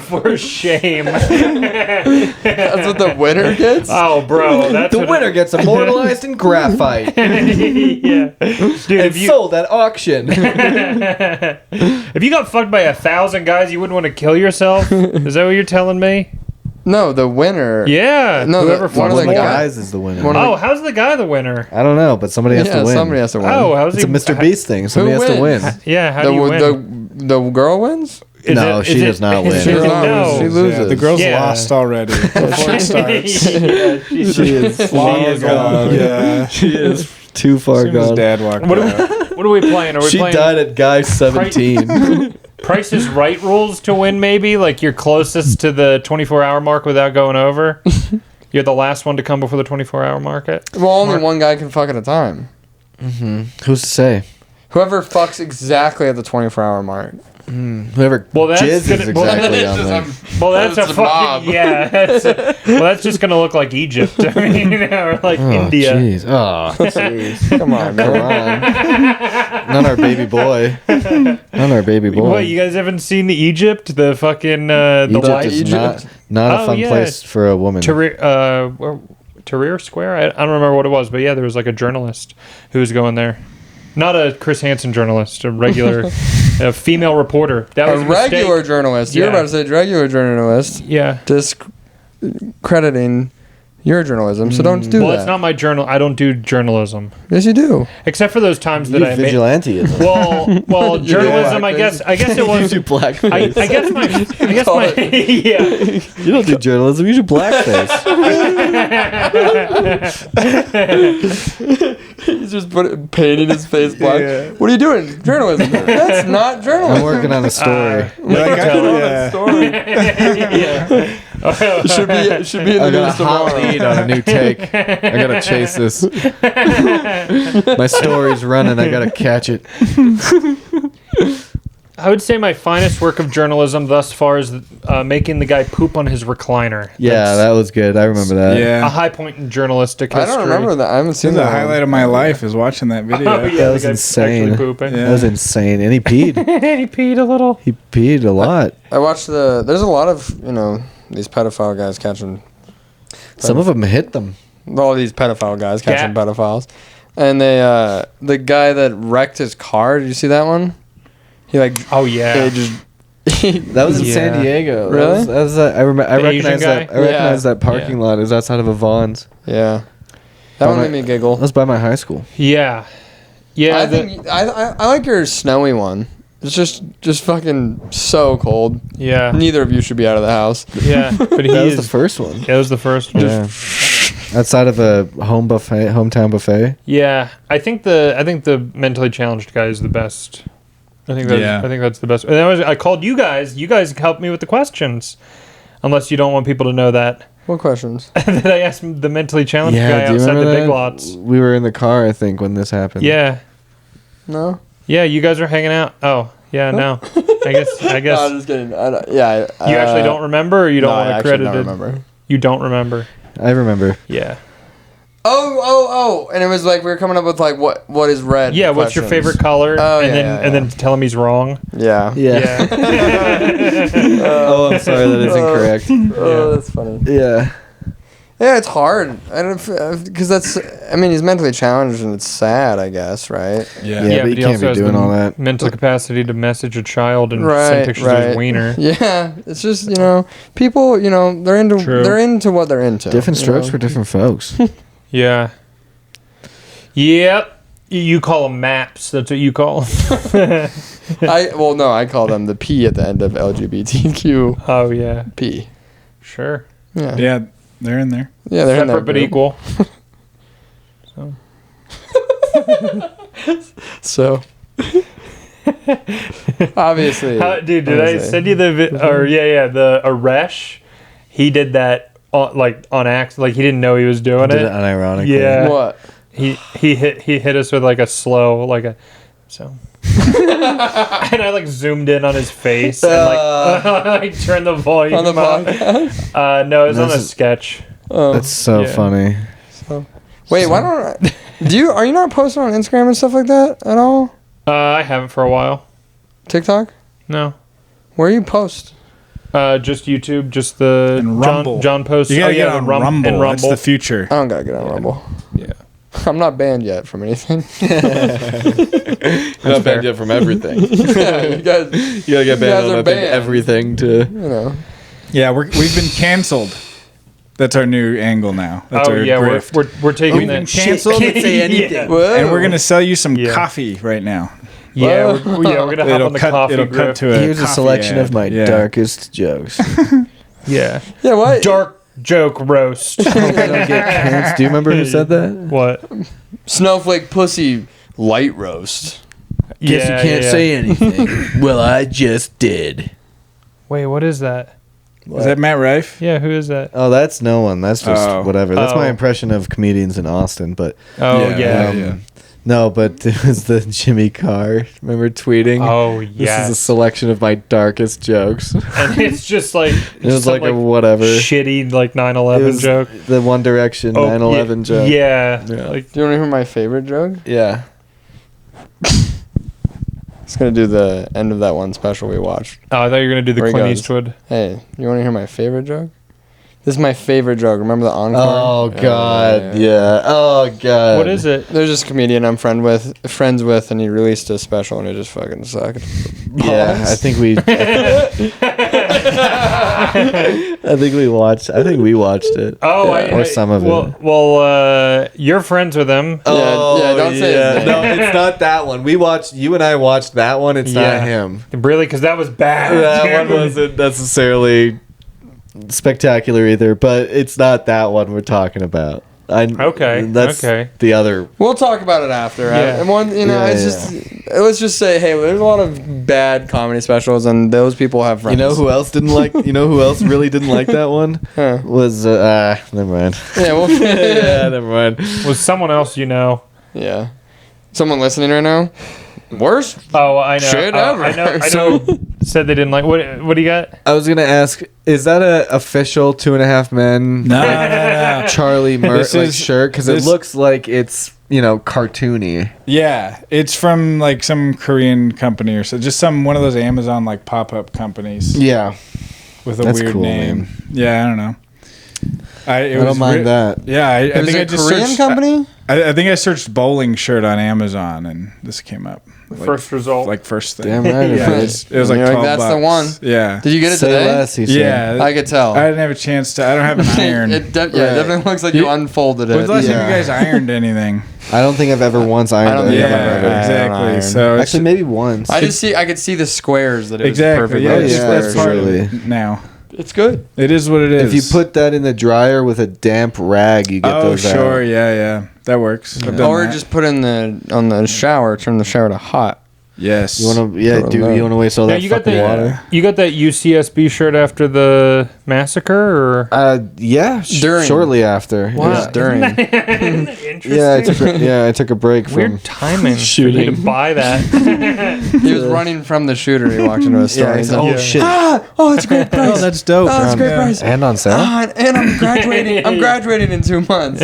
For shame.
That's what the winner gets.
Oh, bro. That's
The
what
winner gets immortalized in graphite
yeah. Dude,
and
if you,
sold at auction.
if you got fucked by 1,000 guys, you wouldn't want to kill yourself? Is that what you're telling me?
No, the winner.
Yeah.
No,
whoever
one
fucks
of the
more.
guys is the winner.
One of
Oh, how's the guy the winner?
I don't know, but somebody has
Yeah,
to win.
somebody has to win.
Oh, how's
It's a
he?
Mr. Beast thing. Somebody has to
wins?
win.
Yeah, how do you win?
The girl wins?
Is
No,
it-
she
is
does
it-
not
is
win.
it-
She does not
no.
win. She loses.
Yeah, the girl's
Yeah.
lost already before it starts.
Yeah,
She is
Long
She is
ago.
gone.
Yeah.
She is too far
As soon as
gone.
Dad walked
What are,
out.
what are we playing? Are we
She
playing
died at guy 17.
Price is Right rules to win, maybe? Like you're closest to the 24-hour mark without going over? You're the last one to come before the 24-hour market?
Well, only one guy can fuck at a time.
Who's to say?
Whoever fucks exactly at the 24-hour mark.
Whoever
Well, that's
jizz
gonna-
is
well,
exactly on there.
Well, that's
That's
a
a
fucking...
mob.
Yeah. That's just going to look like Egypt. I mean, or like
Oh,
India.
jeez. Oh, jeez.
Come on,
Come
man.
on. Not our baby boy. Not our baby boy.
What, you guys haven't seen the Egypt? The fucking... the
Egypt
white...
is
Egypt?
not a
Oh,
fun
yeah.
place for a woman.
Tahrir Square? I don't remember what it was, but yeah, there was like a journalist who was going there. Not a Chris Hansen journalist, a regular a female reporter. That was
A
a mistake.
regular journalist. You're
Yeah.
about to say regular journalist.
Yeah.
Discrediting your journalism, so don't do
Well,
that.
it's not my journal. I don't do journalism
Yes, you do.
except for those times that
You
I made.
vigilanteism.
Well, journalism. I guess it was.
You do blackface.
I guess my yeah.
You don't do journalism. You do blackface.
He's just painting his face black. What are you doing? Journalism. That's not journalism.
I'm working on a story.
It should be in the
I got a
news
hot
tomorrow.
lead on a new take. I gotta chase this. My story's running. I gotta catch it.
I would say my finest work of journalism thus far is making the guy poop on his recliner.
Yeah,
That's
that was good. I remember that.
a
Yeah.
high point in journalistic
I
history.
don't remember that. I haven't
This
seen
is the
that.
highlight of my life is watching that video.
Oh, yeah,
That
the
was
guy's
insane.
actually pooping.
Yeah.
That was insane. And he peed.
And he peed a little.
He peed a lot.
I watched there's a lot of, these pedophile guys catching,
Some of them hit them.
all these pedophile guys catching pedophiles. And the guy that wrecked his car, did you see that one? He
Oh yeah.
That was in
Yeah.
San Diego.
Really?
That was I
The Asian
recognize that.
guy?
I recognize that parking
Yeah.
lot. It was outside of a Vaughn's.
yeah. That one made me giggle.
That was by my high school.
Yeah. Yeah.
I think I like your snowy one. It's just fucking so cold.
Yeah.
Neither of you should be out of the house.
Yeah. But he
That was
is.
the first one.
That was the first one.
Yeah. Outside of a hometown buffet.
Yeah, I think the mentally challenged guy is the best. I think that's the best. And I called you guys. You guys helped me with the questions, unless you don't want people to know that.
What questions?
That I asked the mentally challenged guy
do you
outside the
remember
Big
that?
Lots.
We were in the car, I think, when this happened.
Yeah,
No.
yeah. You guys are hanging out. Oh, yeah. No, I guess.
No, I'm just kidding.
You actually don't remember, or you don't
no, I
want to
actually
credit
don't
it.
remember.
You don't remember.
I remember.
Yeah.
Oh! And it was like we were coming up with like what is red?
Yeah. What's your
questions.
favorite color?
Oh,
and
yeah,
then
yeah,
and then tell him he's wrong.
Yeah.
Yeah.
Yeah.
Oh, I'm sorry. That is incorrect.
Oh, that's funny.
Yeah.
Yeah, it's hard. I don't because that's. I mean, he's mentally challenged and it's sad. I guess, right?
Yeah.
Yeah, but you
he
can't
also
be
has
doing
the
all that.
mental capacity to message a child and
Right.
send pictures of his wiener.
Yeah, it's just people. They're into
True.
they're into what they're into.
Different
you
strokes
know?
for different folks.
Yeah. Yep. You call them maps. That's what you call them.
I call them the P at the end of LGBTQ.
Oh yeah.
P.
Sure.
Yeah.
Yeah, they're in there.
Yeah, they're in
Separate
that
but
group.
equal.
So. Obviously.
Dude, did I send you the the Aresh? He did that on accident. Like he didn't know he was doing
Did
it.
it unironically.
Yeah.
What?
He hit us with like a slow so. And I like zoomed in on his face and like turned the volume
On the
up.
podcast?
No, it was on a
This is-
sketch.
Oh.
That's so
Yeah.
funny.
Wait, why don't are you not posting on Instagram and stuff like that at all?
I haven't for a while.
TikTok?
No.
Where you post?
Just YouTube, just the
And Rumble.
John posts.
You gotta get
the
on
Rumble.
Rumble.
And
That's
Rumble.
the future.
I don't gotta get on Rumble.
Yeah.
I'm not banned yet from anything.
Not banned yet from everything.
Yeah, you guys,
You gotta get
guys
banned on
are
I think,
banned.
everything to.
Yeah, we've been canceled. That's our new angle now. That's
Oh
our
yeah,
grift.
we're taking
We've been
that.
canceled.
Yeah.
Whoa.
And we're gonna sell you some
Yeah.
coffee right now.
Yeah, we're gonna hop on the coffee
it'll
group.
cut to a
Here's a
coffee
selection
ad.
of my
Yeah.
darkest jokes.
Yeah,
Yeah, what?
dark joke roast.
I don't get pants. Do you remember who said that?
What?
Snowflake pussy light roast.
Guess you can't say anything. Well, I just did.
Wait, what is that?
Is that Matt Rife?
Yeah, who is that?
Oh, that's no one. That's just
Oh.
whatever. That's my
Oh.
impression of comedians in Austin. But
Oh
Yeah.
yeah.
no, but it was the Jimmy Carr. Remember tweeting?
Oh
This
yeah.
is a selection of my darkest jokes.
And it's just like
It was
some,
like a whatever.
shitty like
It
9/11
was
joke.
the One Direction
Oh,
9/11 joke.
Yeah.
Yeah.
Like
Do you want to hear my favorite joke?
Yeah.
It's gonna do the end of that one special we watched.
I thought you were gonna do the
Where he
Clint
goes.
Eastwood.
Hey, you want to hear my favorite joke? This is my favorite joke. Remember the encore?
Oh God. Yeah. Oh God.
What is it?
There's this comedian I'm friends with, and he released a special, and it just fucking sucked.
Yeah, I think we. I think we watched it.
Oh,
or some of it.
Well, you're friends with him.
Yeah, don't say his name.
No, it's not that one. You and I watched that one. It's not him.
Really? Because that was bad.
That one wasn't necessarily spectacular either, but it's not that one we're talking about. That's the other.
We'll talk about it after.
Yeah.
And one, let's just say, hey, there's a lot of bad comedy specials, and those people have friends.
You know who else didn't like? You know who else really didn't like that one?
Huh.
Was never mind.
Yeah, well,
Yeah, never mind.
Was someone else you know?
Yeah. Someone listening right now? Worst
Oh, I know.
shit ever.
I know. Said they didn't like. What do you got?
I was gonna ask, is that a official 2.5 Men
No.
Charlie
This is-
shirt? Because it
this-
looks like it's cartoony.
Yeah, it's from like some Korean company or so. Just one of those Amazon like pop-up companies
Yeah,
with a
that's
weird
cool,
name.
man.
Yeah, I don't know.
I don't mind that.
Yeah, I
It was
think
a
I just
Korean
searched,
company?
I think I searched bowling shirt on Amazon and this came up.
First result.
Like first thing.
Damn right it
Yeah,
is.
it was like
You're like,
12
that's the
bucks.
one.
Yeah.
Did you get it
Say
today?
less, he said.
Yeah.
I could tell.
I didn't have a chance to. I don't have an iron.
It definitely looks like you unfolded it.
When's the last time
Yeah.
you guys ironed anything?
I don't think I've ever once ironed
I don't
it.
think I've
Yeah,
ever ironed.
exactly.
Iron.
So it's-
Actually, maybe once.
I could see the squares that it was
exactly.
perfect.
Yeah,
little
yeah,
squares.
that's part of
surely.
it now.
It's good.
It is what it is.
If you put that in the dryer with a damp rag, you get those
sure,
out.
yeah, that works. I've done
Or
that.
just put in on the shower, turn the shower to hot.
yes.
You want to, you want to waste all
Now,
that
you got
fucking
the
water?
you got that UCSB shirt after the massacre, or
Yeah,
During.
shortly after.
It was during.
Interesting.
Yeah, I took a break from
Weird timing
shooting.
for me to buy that.
He was running from the shooter. He walked into a store.
Yeah,
He's
he's
like,
oh
Yeah.
shit.
oh, it's a great price.
Oh, that's dope.
Oh, it's a great
Yeah.
price.
And on sale?
And I'm graduating. I'm graduating in 2 months.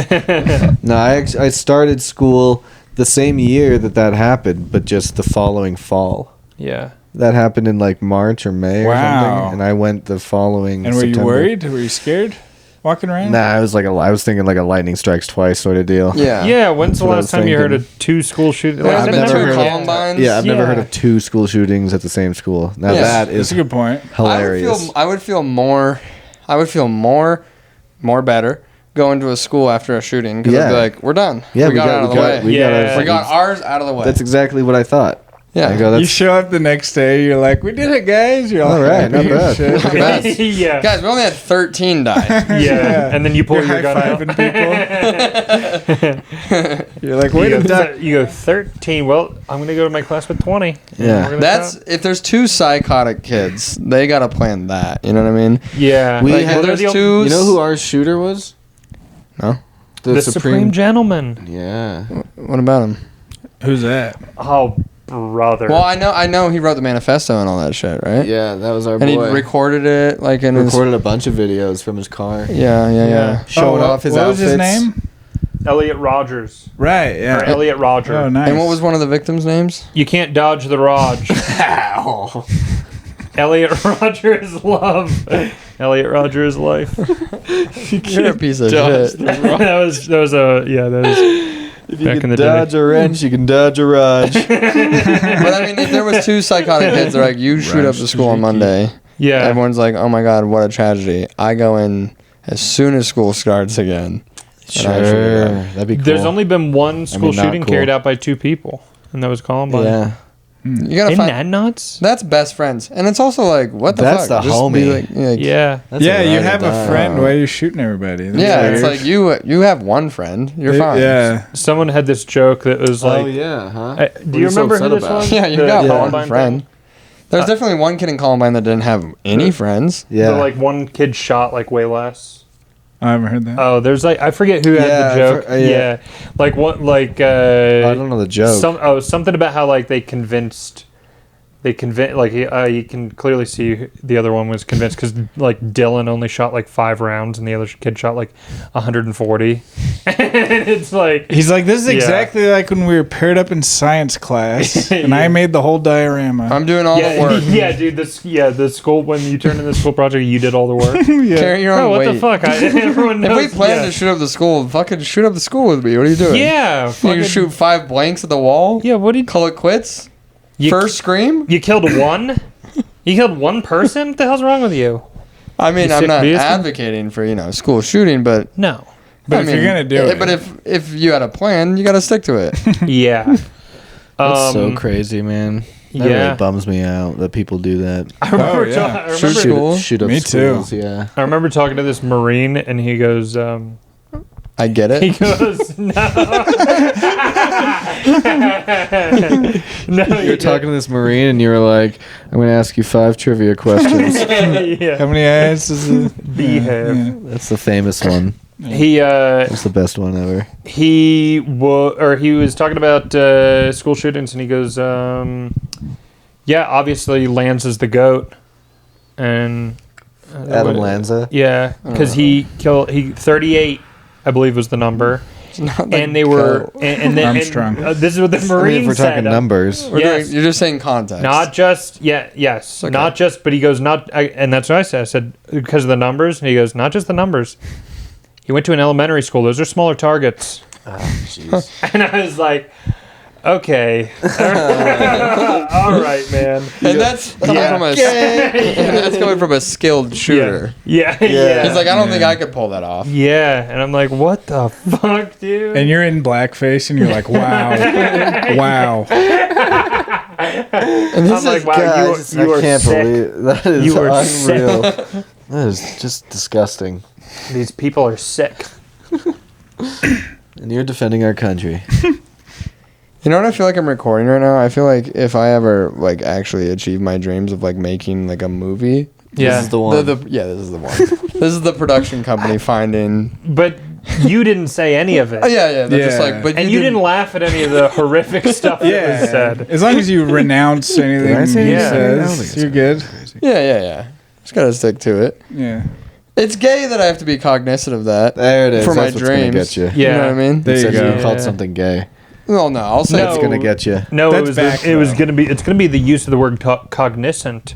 No, I started school the same year that happened, but just the following fall.
Yeah.
That happened in like March or May or
Wow.
something, and I went the following.
And were you
September.
worried? Were you scared walking around?
Nah, I was thinking like a lightning strikes twice sort of deal.
Yeah.
Yeah. When's the
what I
last
was
time you heard
thinking.
of 2 school shootings?
There's
I've
been
never
two
heard of-
Columbines.
Yeah, I've never heard
Yeah.
of 2 school shootings at the same school. Now
Yeah.
that
That's
is
a good point.
hilarious.
I would feel more better going to a school after a shooting because I'd be
Yeah.
like, we're done.
Yeah,
we got it out of the way.
Yeah.
We got ours out of the way.
That's exactly what I thought.
Yeah.
I go,
You
that's
show up the next day, you're like, we did it, guys. You're
all right, not
happy as
bad.
shit.
Not bad.
yeah.
Guys, we only had 13 die.
Yeah. And then you pull
You're
your gun out.
high-fiving people. You're like, wait a minute.
You go 13. Well, I'm gonna go to my class with 20.
Yeah.
We're gonna
That's
stop.
if there's 2 psychotic kids, they gotta plan that. You know what I mean?
Yeah.
We
Like,
had-
if there's
they're the
2.
You know who our shooter was?
No.
The Supreme Gentleman.
Yeah.
What about him?
Who's that?
Oh, brother.
Well, I know he wrote the manifesto and all that shit, right?
Yeah, that was our
And he
boy.
recorded it like in
Recorded a bunch of videos from his car.
his. Yeah.
Yeah.
Showing
Oh,
off his
what
outfits.
was his name?
Elliot Rogers.
Right,
Or
yeah.
Elliot Roger.
Oh, nice.
And what was one of the victims' names?
You can't dodge the Raj. Elliot Roger is love. Elliot Roger is life.
You're a piece of shit.
that was
If you
Back in
can
the day.
dodge a wrench, you can dodge a Raj.
But I mean, if there was 2 psychotic kids, they're like, you shoot up the school on Monday.
yeah.
Everyone's like, oh my god, what a tragedy. I go in as soon as school starts again.
Sure,
And I shoot it up.
that'd be cool.
There's only been one school
not
shooting
cool.
carried out by 2 people, and that was Columbine.
yeah.
You gotta
Isn't
find.
that nuts?
That's best friends, and it's also like, what the
That's
fuck?
the
Just be
homie.
like,
Yeah.
That's
yeah, you
ride or
have a
die.
friend. Why are you shooting everybody? That's
yeah. It's
weird.
like you have one friend. You're fine.
Yeah.
Someone had this joke that was like,
Oh yeah, huh?
do
What are
you
you so
remember who
upset
this
about?
was?
Yeah, you
The
got
Columbine
one
thing?
friend. There's definitely one kid in Columbine that didn't have any friends.
Yeah.
The, like one kid shot like way less.
I haven't heard that.
Oh, there's like I forget who had
Yeah,
the joke.
yeah.
Yeah. Like what like
I don't know the joke.
something about how like they convinced like you can clearly see the other one was convinced because like Dylan only shot like 5 rounds and the other kid shot like 140. And it's like
He's like, this is
Yeah.
exactly like when we were paired up in science class, and I made the whole diorama.
I'm doing all the work.
yeah, dude. The school when you turned in the school project, you did all the work.
Carry your
Bro,
own
what
weight.
the fuck? Everyone knows.
If we plan to shoot up the school, fucking shoot up the school with me. What are you doing?
yeah,
You
fucking-
can shoot 5 blanks at the wall.
Yeah, what did
Call it quits.
you
First scream.
You killed one. You killed one person? What the hell's wrong with you?
I mean,
You
I'm
sick
not
beast?
advocating for school shooting, but
No.
But if you're gonna do it,
but if you had a plan, you got to stick to it.
Yeah.
That's so crazy, man. That
Yeah.
really bums me out that people do that.
I remember,
Oh, yeah.
I remember,
School?
Shoot up
Me too.
schools, yeah.
I remember talking to this Marine, and he goes,
I get
he
it.
goes, no. No,
You were talking to this Marine and you were like, I'm going to ask you 5 trivia questions.
how
Yeah.
many eyes does it?
Behave.
That's the famous one.
He
That's the best one ever.
he was talking about school shootings, and he goes, yeah, obviously Lance is the GOAT, and
Adam Lanza.
yeah, because he 38, I believe was the number, and they were and then
Armstrong.
this is what the
I mean,
Marine
if we're
said.
talking numbers.
Yes.
You're just saying context.
Not just yes,
Okay.
not just. But he goes and that's what I said. I said because of the numbers. And he goes not just the numbers. He went to an elementary school. Those are smaller targets.
Oh, jeez.
And I was like, okay, all right, man.
and that's coming from a that's coming from a skilled shooter.
Yeah.
He's like, I don't think I could pull that off.
Yeah, and I'm like, what the fuck, dude?
And you're in blackface, and you're like, wow, wow.
And this
I'm like,
is
wow,
God,
you are
I can't
sick.
believe that is
You are
unreal. That is just disgusting.
These people are sick.
And you're defending our country.
You know what I feel like I'm recording right now? I feel like if I ever actually achieve my dreams of making a movie.
Yeah.
This is the one.
Yeah, this is the one. This is the production company finding.
But you didn't say any of it.
Oh yeah. They're just
Yeah.
but
And you didn't laugh at any of the horrific stuff that was said.
As long as you renounce anything
Did I say
he
anything?
I don't think
says,
it's
you're good.
Yeah. Just gotta stick to it.
Yeah.
It's gay that I have to be cognizant of that.
There it is.
For my
That's what's gonna
dreams.
get you.
Yeah.
You know what I mean?
There you
Said
go.
You called
Yeah.
something gay.
Well, no, I'll say
No.
That's gonna get you.
No,
That's
it
back,
was
though.
it's gonna be the use of the word cognizant.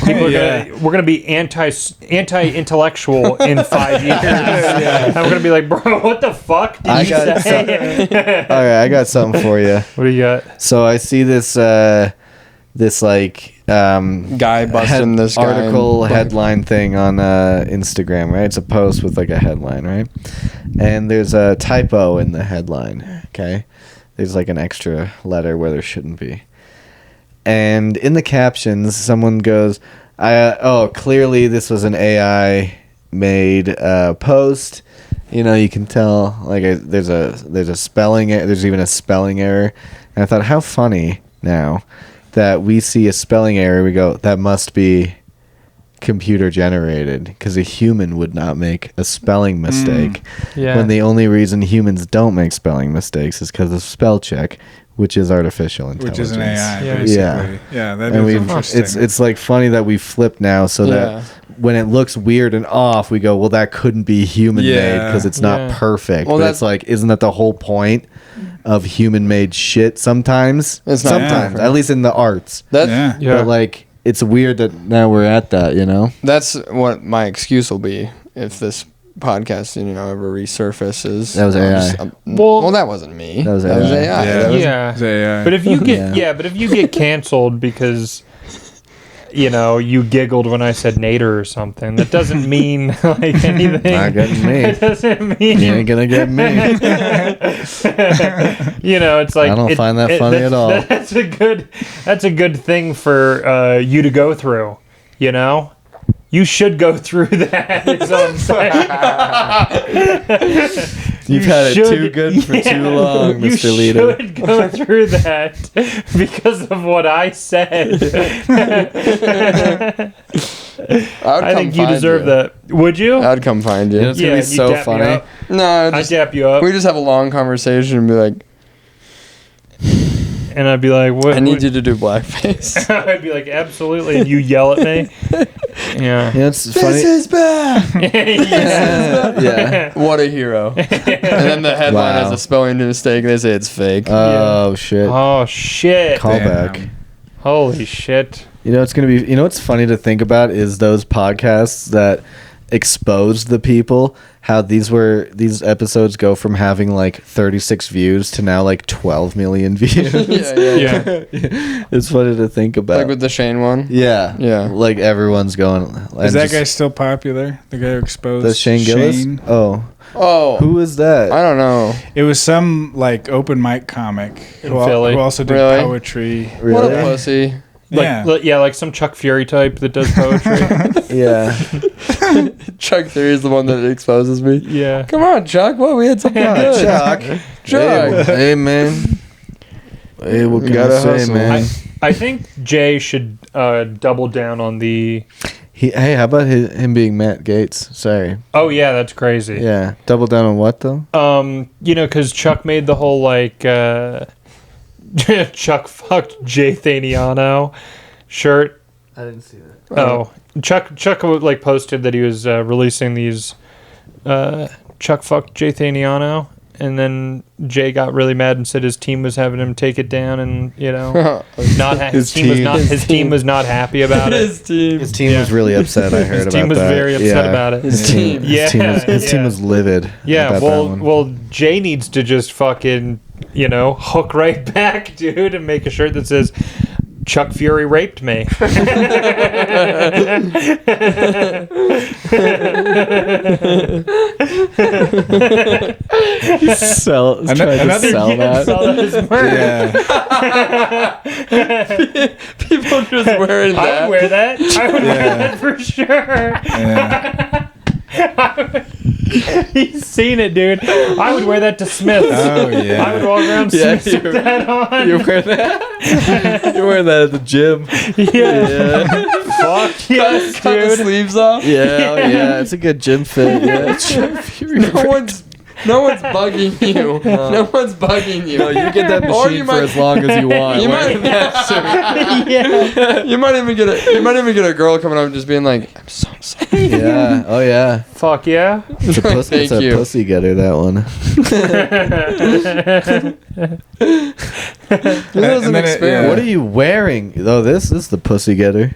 People are we're gonna be anti-intellectual in 5 years. And we're gonna be like, bro, what the fuck did
I
you
got
say?
All right, I got something for you.
What do you got?
So I see this
guy busting this guy
article
in-
headline thing on Instagram, right? It's a post with a headline, right? And there's a typo in the headline. Okay, there's an extra letter where there shouldn't be. And in the captions, someone goes, clearly this was an AI made post. You can tell there's a spelling. There's even a spelling error. And I thought, how funny now that we see a spelling error, we go, that must be computer generated, because a human would not make a spelling mistake.
Yeah.
When the only reason humans don't make spelling mistakes is because of spell check, which is artificial intelligence.
Which is an AI,
Yeah.
basically. Yeah, that
And
is
we've
interesting.
it's funny that we flipped now, so
Yeah.
that when it looks weird and off, we go, well, that couldn't be human made
Yeah.
because it's not
Yeah.
perfect.
Well,
but it's isn't that the whole point of human made shit? Sometimes,
It's not
sometimes,
perfect.
at least in the arts.
yeah.
Yeah.
But it's weird that now we're at that.
That's what my excuse will be if this podcast, ever resurfaces.
That was AI.
Well-
that wasn't me.
That was
AI.
AI.
That was-
Yeah.
It's AI.
But if you get
Yeah.
but if you get canceled because you giggled when I said Nader or something, that doesn't mean anything.
Not getting me.
It doesn't mean
You ain't gonna get me.
it's like
I don't find that funny at all.
That's a good thing for you to go through. You should go through that. Is what I'm saying.
You've
You
had it
should-
too good for too long,
You
Mr. Leader.
should go through that because of what I said. I think you deserve that. Would you?
I'd come find you.
It's gonna be
and
so
you dap me
funny.
up.
No,
I'd
just,
dap you up,
we just have a long conversation and be like,
and I'd be like, "What?"
I need you to do blackface.
I'd be like, "Absolutely," and you yell at me. Yeah.
It's funny.
is bad.
Yeah.
What a hero. And then the headline
Wow.
has a spelling mistake. They say it's fake.
Oh shit.
Oh shit!
Callback.
Damn.
Holy shit!
It's gonna be. What's funny to think about is those podcasts that exposed the people, how these episodes go from having like 36 views to now like 12 million views.
Yeah.
It's funny to think about.
Like with the Shane one.
Yeah.
Yeah.
Like everyone's going.
Is that guy still popular? The guy who exposed
the Shane Gillis? Oh.
Oh.
Who is that?
I don't know.
It was some like open mic comic
In Philly.
who also did
Really?
poetry.
What a
Really?
pussy.
Like some Chuck Fury type that does poetry.
Yeah.
Chuck Theory is the one that exposes me.
Yeah.
Come on, Chuck. What? We had something good.
Chuck.
Chuck.
Hey, man. Hey, what
We
can
gotta
I say,
hustle.
man?
I think Jay should double down on the.
Hey, how about him being Matt Gates? Sorry.
Oh yeah, that's crazy.
Yeah. Double down on what, though?
Because Chuck made the whole like Chuck fucked Jay Thaniano shirt.
I didn't see that.
Oh, Chuck like posted that he was releasing these Chuck fucked Jay Thaniano, and then Jay got really mad and said his team was having him take it down, and his team was not happy about it.
His team.
His team was really upset. I heard
His team
about
was
that.
very upset about it.
His team.
His team was livid.
Yeah,
about that one.
well, Jay needs to just fucking, hook right back, dude, and make a shirt that says, Chuck Fury raped me.
Sell that.
Sell that as merch.
Yeah.
People just wearing
I
that.
would wear that. I would wear that for sure.
Yeah.
He's seen it, dude. I would wear that to Smith's.
Oh yeah.
I would walk around
Yeah,
Smith's with that on.
You wear that? You're wearing that at the gym.
Yeah. Fuck yes,
Cut the
dude.
sleeves off.
Yeah, yeah. It's a good gym fit. Yeah. Chuck Fury.
No one's bugging you. No one's bugging you.
No, you get that
Or
machine
you
for
might-
as long as you want.
You
Wear
might,
Yeah.
you might even get a girl coming up and just being like, "I'm so sorry."
Yeah. Oh yeah.
Fuck yeah.
It's a pussy,
Thank
it's a
you.
pussy getter, that one.
It was an
And then
experiment.
What are you wearing? Oh, this is the pussy getter.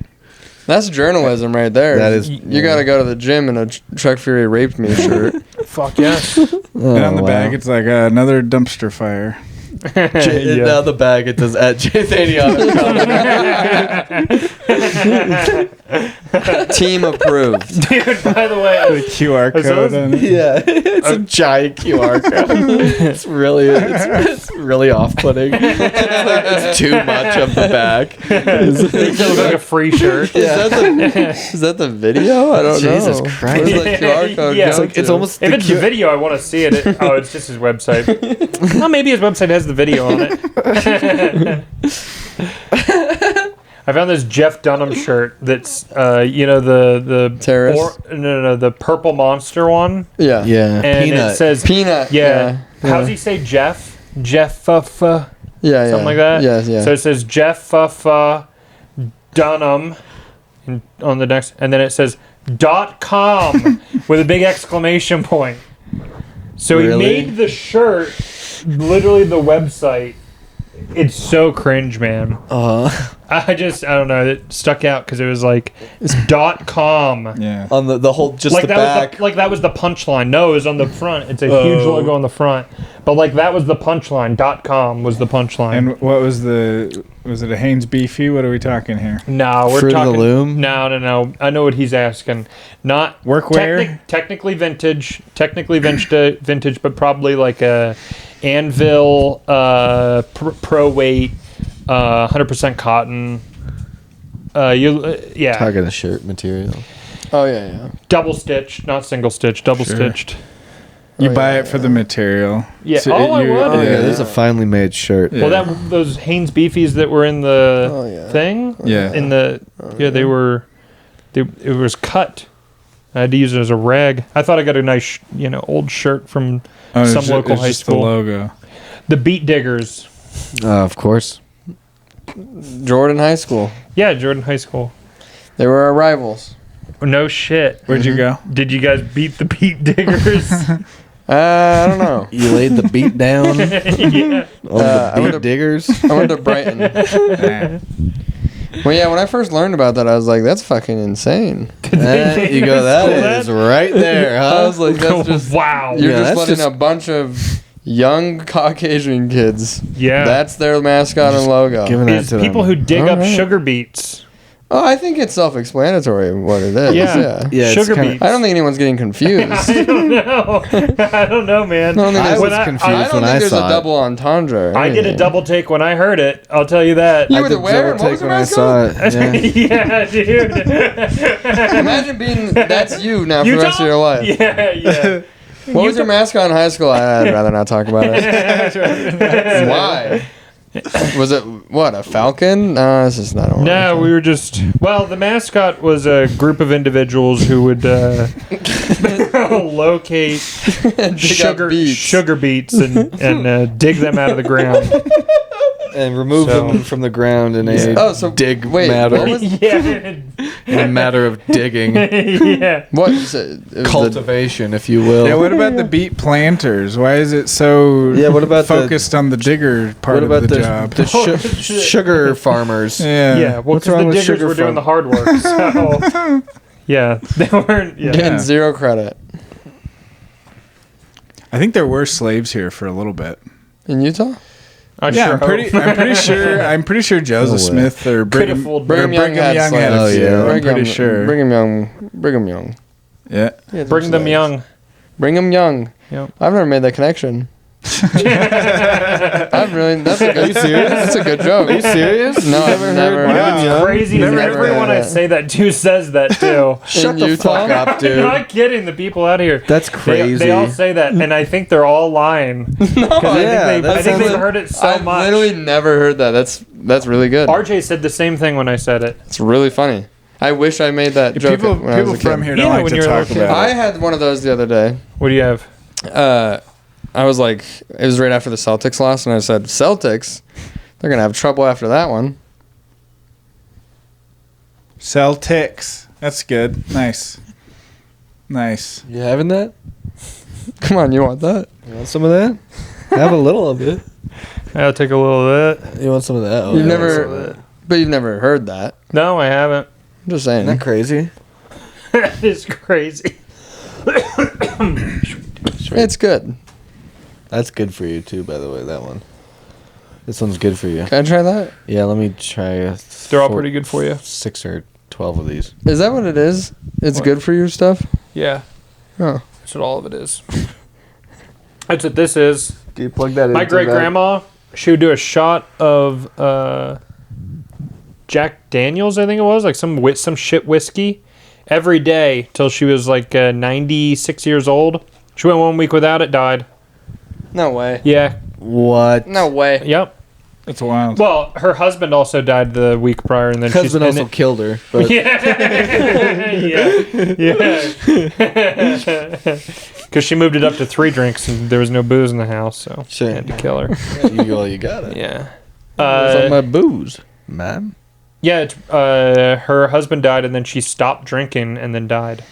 That's journalism right there.
That is-
You got to go to the gym in a Chuck Fury raped me shirt.
Fuck yes.
Oh,
And on the
wow.
back, it's like another dumpster fire.
And down the back it says at Jay Thaniano.
Team approved.
Dude, by the way,
The QR
Is
code
those-
on it.
Yeah, it's a giant QR code. It's really off-putting. It's too much of the back.
it looks like a free shirt.
Is that the video? I don't
Jesus
know.
Christ.
Where's the QR code?
Yeah.
go
It's
like it's
to?
almost
If
the
it's a video, I want to see it. Oh, it's just his website. Well, maybe his website has the video on it. I found this Jeff Dunham shirt that's, the
Terrorist?
the purple monster one,
Yeah.
yeah.
and
Peanut.
it says
Peanut.
yeah. How's he say Jeff? Jeff
Yeah, yeah.
something like that.
Yes, yeah.
So it says Jeff Dunham on the next, and then it says .com with a big exclamation point. So
Really?
he made the shirt, literally the website. It's so cringe, man. I don't know. It stuck out because it was like .com.
Yeah.
On the whole, just
Like
the
that
back.
was that was the punchline. No, it was on the front. It's a huge logo on the front. But like that was the punchline. .com was the punchline.
And what was was it a Hanes Beefy? What are we talking here?
No, we're
Fruit of the
talking.
Loom?
No. I know what he's asking. Not
Workwear?
technically vintage, but probably like a Anvil pro weight, 100% cotton. Yeah,
Talking a shirt material.
Oh, yeah.
double stitched, not single stitched, double
Sure.
stitched.
You
Oh,
buy
yeah,
it for the material.
Yeah.
So
I would.
Oh yeah,
Yeah.
this is a finely made shirt.
Yeah.
Well, those Hanes Beefies that were in the
Oh, yeah.
thing.
Yeah.
In the they were. It was cut. I had to use it as a rag. I thought I got a nice, old shirt from
It's
some local
it's
high
just
school.
The logo.
The Beat Diggers.
Of course.
Jordan High School.
Yeah, Jordan High School.
They were our rivals.
No shit.
Where'd you go?
Did you guys beat the Beat Diggers?
I don't know.
You laid the beat down on
yeah.
the
I went
beat
to-
diggers.
I went to Brighton.
Nah.
Well, yeah, when I first learned about that, I was like, that's fucking insane.
You go, that is right there,
I
huh?
was like, that's just
wow.
You're
Yeah,
just
that's
letting
just-
a bunch of young Caucasian kids.
Yeah.
That's their mascot and logo.
Giving that
Is
to
people
them.
who dig up
Alright.
sugar beets.
Oh, I think it's self-explanatory what it is.
Yeah.
Yeah, it's
Sugar
kinda-
beets.
I don't think anyone's getting confused.
I don't know. I don't know, man.
I don't think
I
there's,
was
When
confused
I don't
when
think
I
there's
saw
a double entendre. or
I did a
anything.
double take when I heard it. I'll tell you that.
You
I
were
did
the where?
double
What was
take
your
when I saw
mascot?
it. Yeah.
Yeah, dude.
Imagine being that's you now for the
Utah?
rest of your life.
Yeah, yeah.
What was your mascot in high school? I'd rather not talk about it. Why? Was it what, a falcon? No, it's just not.
No, we were just. Well, the mascot was a group of individuals who would locate sugar beets and dig them out of the ground.
And remove
So-
them from the ground in a dig
wait,
matter.
what was
Yeah,
In a matter of digging.
yeah.
what? Is it was
Cultivation, if you will.
Yeah, what about the beet planters? Why is it so
Yeah, what about the-
focused on the digger part
What about
of the
the,
job?
the sugar farmers?
yeah.
Yeah, well,
What's
because
wrong
the
with
diggers
sugar
were doing
from-
the hard work, so yeah, they weren't. Yeah.
getting zero credit
I think there were slaves here for a little bit.
in Utah?
I
Yeah,
sure
I'm pretty.
hope.
I'm pretty sure Joseph
No way.
Smith or Brigham,
fooled me.
Brigham Young had slaves.
had a
Oh,
few.
yeah.
I'm pretty sure.
Brigham Young.
Yeah.
Yeah,
Bring them
slaves.
young.
Brigham Young.
Yep.
I've never made that connection. I've really. That's a good. Are you serious? That's a good joke. Are you
serious?
No, I've never.
You know what's crazy is
Never
everyone
heard
I
that.
say that to says that too.
Shut
In
the
Utah?
fuck up,
I'm
dude.
not kidding. The people out here.
That's
They,
crazy.
they all say that, and I think they're all lying.
Yeah,
I
that
think they've
sounds-
heard it so
I've
much.
literally never heard that. That's really good.
RJ said the same thing when I said it.
It's really funny. I wish I made that joke
People
when I was a kid.
from here don't
Yeah,
like
when
to
you're a
talk
little kid.
about
I
it.
had one of those the other day.
What do you have?
I was like, it was right after the Celtics lost, and I said, Celtics, they're gonna have trouble after that one.
Celtics. That's good. Nice. Nice.
You having that?
Come on, you want that?
You want some of that? Have a little of it.
I'll take a little of it.
You want some of that? Oh,
You've
yeah,
never,
some of that.
but you've never heard that.
No, I haven't.
I'm just saying.
Isn't that crazy?
That is crazy.
It's good.
That's good for you too, by the way. That one. This one's good for you.
Can I try that?
Yeah, let me try.
They're all pretty good for you.
6 or 12 of these.
Is that what it is? It's
What?
good for your stuff?
Yeah,
Oh.
that's what all of it is. That's what this is.
Can you plug that in?
My great grandma, she would do a shot of Jack Daniels, I think it was, like some shit whiskey, every day till she was like 96 years old. She went 1 week without it, died.
No way.
Yeah.
What?
No way.
Yep.
That's wild.
Well, her husband also died the week prior, and then
Husband
she's
also killed her. But
yeah. Because she moved it up to 3 drinks, and there was no booze in the house, so
Sure.
I had to kill her.
you got it.
Yeah.
What's on my booze, man?
Yeah, it's, her husband died, and then she stopped drinking, and then died.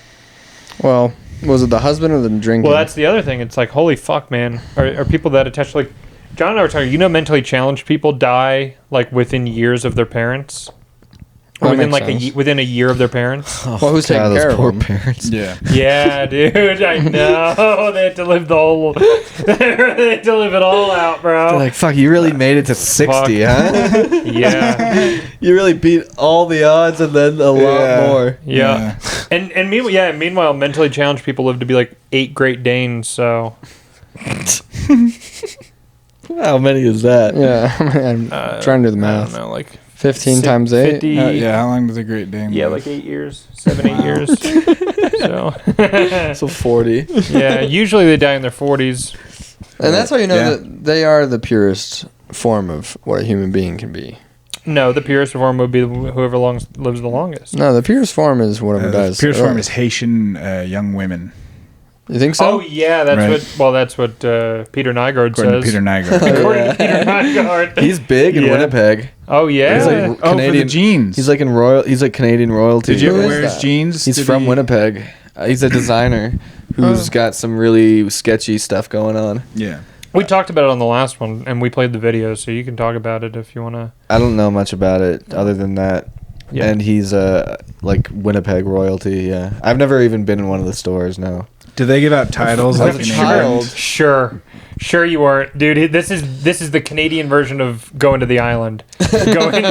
Well, was it the husband or the drinking?
Well, that's the other thing. It's like, holy fuck, man. Are people that attached, like, John and I were talking, mentally challenged people die, like, within years of their parents? Or
That
within,
makes
like,
sense.
within a year of their parents?
Well, who's taking
God, those
care of
poor
them?
parents.
Yeah.
Yeah, dude, I know. They had to live the whole... they had to live it all out, bro.
They're like, fuck, you really made it to 60, huh?
Yeah.
You really beat all the odds and then a lot more.
Yeah. And meanwhile, mentally challenged people live to be like 8 Great Danes, so...
How many is that?
Yeah, I'm trying to do the
I
math.
don't know, like
15 times 8.
50,
Yeah. How long does a Great Dane
yeah,
live?
like 8 years, 7, 8 years. So,
So 40.
yeah, usually they die in their 40s.
And that's how you know
Yeah.
that they are the purest form of what a human being can be.
No, the purest form would be whoever lives the longest.
No, the purest form is whatever
The
dies.
purest form
early.
is Haitian young women.
You think so?
Oh yeah, that's
Right.
that's what Peter Nygaard
According
says.
to Peter Nygaard.
According to Peter Nygaard.
He's big in
Yeah.
Winnipeg.
Oh yeah.
He's like
Oh, for the
Canadian
jeans.
He's like He's like Canadian royalty.
Did you
Who
ever
is
wear his
that?
jeans?
He's
Did
from
he-
Winnipeg. He's a designer who's got some really sketchy stuff going on.
Yeah.
We talked about it on the last one, and we played the video, so you can talk about it if you want to.
I don't know much about it other than that.
Yeah.
And he's like Winnipeg royalty. Yeah, I've never even been in one of the stores. No.
Do they give out titles like
a
in
child.
England?
Sure you weren't, dude. This is the Canadian version of going to the island, going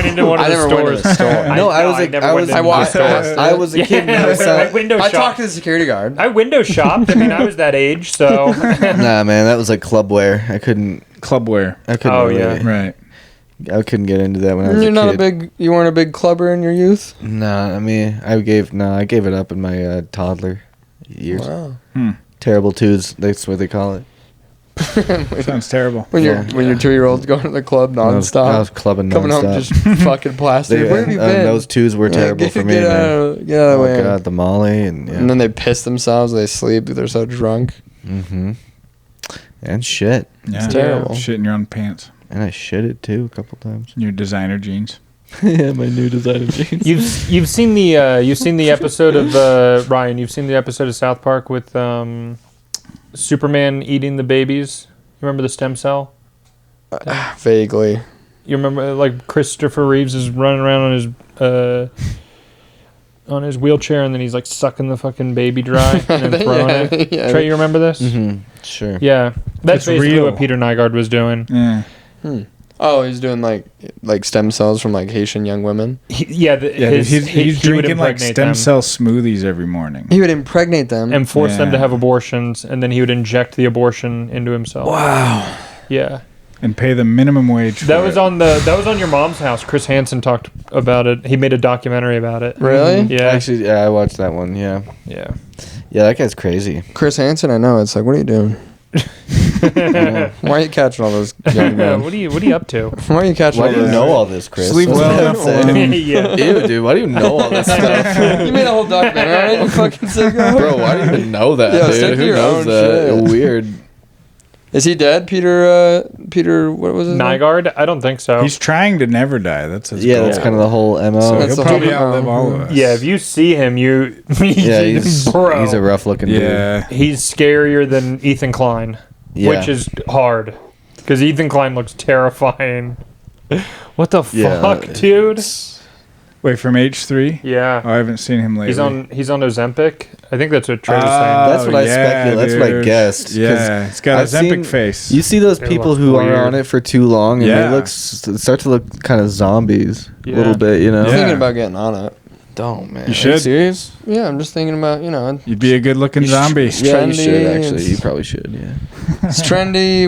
into one of
I
the
never
stores.
went to the store.
No, I was
I
was a kid.
I
I
window
I
shopped.
talked to the security guard.
I window shopped. I mean, I was that age, so.
Nah, man, that was like clubwear. I couldn't.
Clubwear.
Oh,
really,
yeah.
Right.
I couldn't get into that when I was
You're
a
not
kid.
you weren't a big clubber in your youth?
Nah, I mean, I gave it up in my toddler years.
Wow.
Terrible twos. That's what they call it.
Sounds terrible.
When
Yeah.
your 2-year-old's going to the club
I was
nonstop,
clubbing
coming home
nonstop.
just fucking plastic. Where have you been?
Those twos were terrible
get,
for me,
get
man.
Out of the
Oh
way.
god, the Molly and yeah.
And then they piss themselves. They sleep. They're so drunk.
Mm-hmm. And shit.
Yeah.
terrible.
Shit in your own pants.
And I shit it too a couple times.
Your designer jeans.
Yeah, my new design of jeans.
You've seen the episode of Ryan. You've seen the episode of South Park with Superman eating the babies. You remember the stem cell?
Vaguely.
You remember like Christopher Reeves is running around on his wheelchair, and then he's like sucking the fucking baby dry and then throwing it.
Yeah.
Trey, you remember this?
Mm-hmm. Sure.
Yeah, that's
It's
basically
real.
what Peter Nygaard was doing.
Yeah.
Oh, he's doing like stem cells from like Haitian young women.
Yeah, he's
he would
drinking like
impregnate
stem
them
cell smoothies every morning.
He would impregnate them.
and force them to
Yeah.
have abortions, and then he would inject the abortion into himself.
Wow.
Yeah.
And pay the minimum wage for
That was
it.
on your mom's house. Chris Hansen talked about it. He made a documentary about it.
Really?
Yeah.
Actually, yeah, I watched that one. Yeah.
Yeah.
Yeah, that guy's crazy.
Chris Hansen, I know. It's like, what are you doing? Why are you catching all those young men?
What are you up to?
Why are you catching
Why
all
do you
those?
know all this, Chris?
Sleep
That's
well
what I'm
enough
saying.
alone.
Yeah.
Ew, dude, why do you know all this stuff?
You made a whole documentary on it, you fucking sicko.
Bro, why do you even know that,
Yeah,
dude?
stick to
Who
your
knows
own
that?
shit.
Weird.
Is he dead, Peter? What was his name?
Nygaard? I don't think so.
He's trying to never die. That's his
Yeah,
goal.
that's kind of the whole MO.
So
That's
he'll
the
probably
whole-
outlive all of us.
Yeah, if you see him,
yeah, he's
bro.
a rough looking dude.
Yeah.
He's scarier than Ethan Klein,
Yeah.
which is hard because Ethan Klein looks terrifying. What the
Yeah,
fuck, dude?
Wait, from H3?
Yeah,
Oh, I haven't seen him lately.
he's on Ozempic. I think that's what Trey was saying.
That's what I speculate. That's what I
dude.
guessed. 'cause
Yeah, it's got a
I've
Zempic
seen-
face.
You see those
They
people
look
who
weird.
are on it for too long, and
Yeah.
they start to look kind of zombies a
Yeah.
little bit, you know?
I'm
Yeah.
thinking about getting on it.
Don't, man.
You
Are
should.
you serious? Yeah, I'm just thinking about,
You'd be a good looking zombie.
It's
Yeah, you
trendy,
should actually.
it's-
You probably should. Yeah.
it's trendy.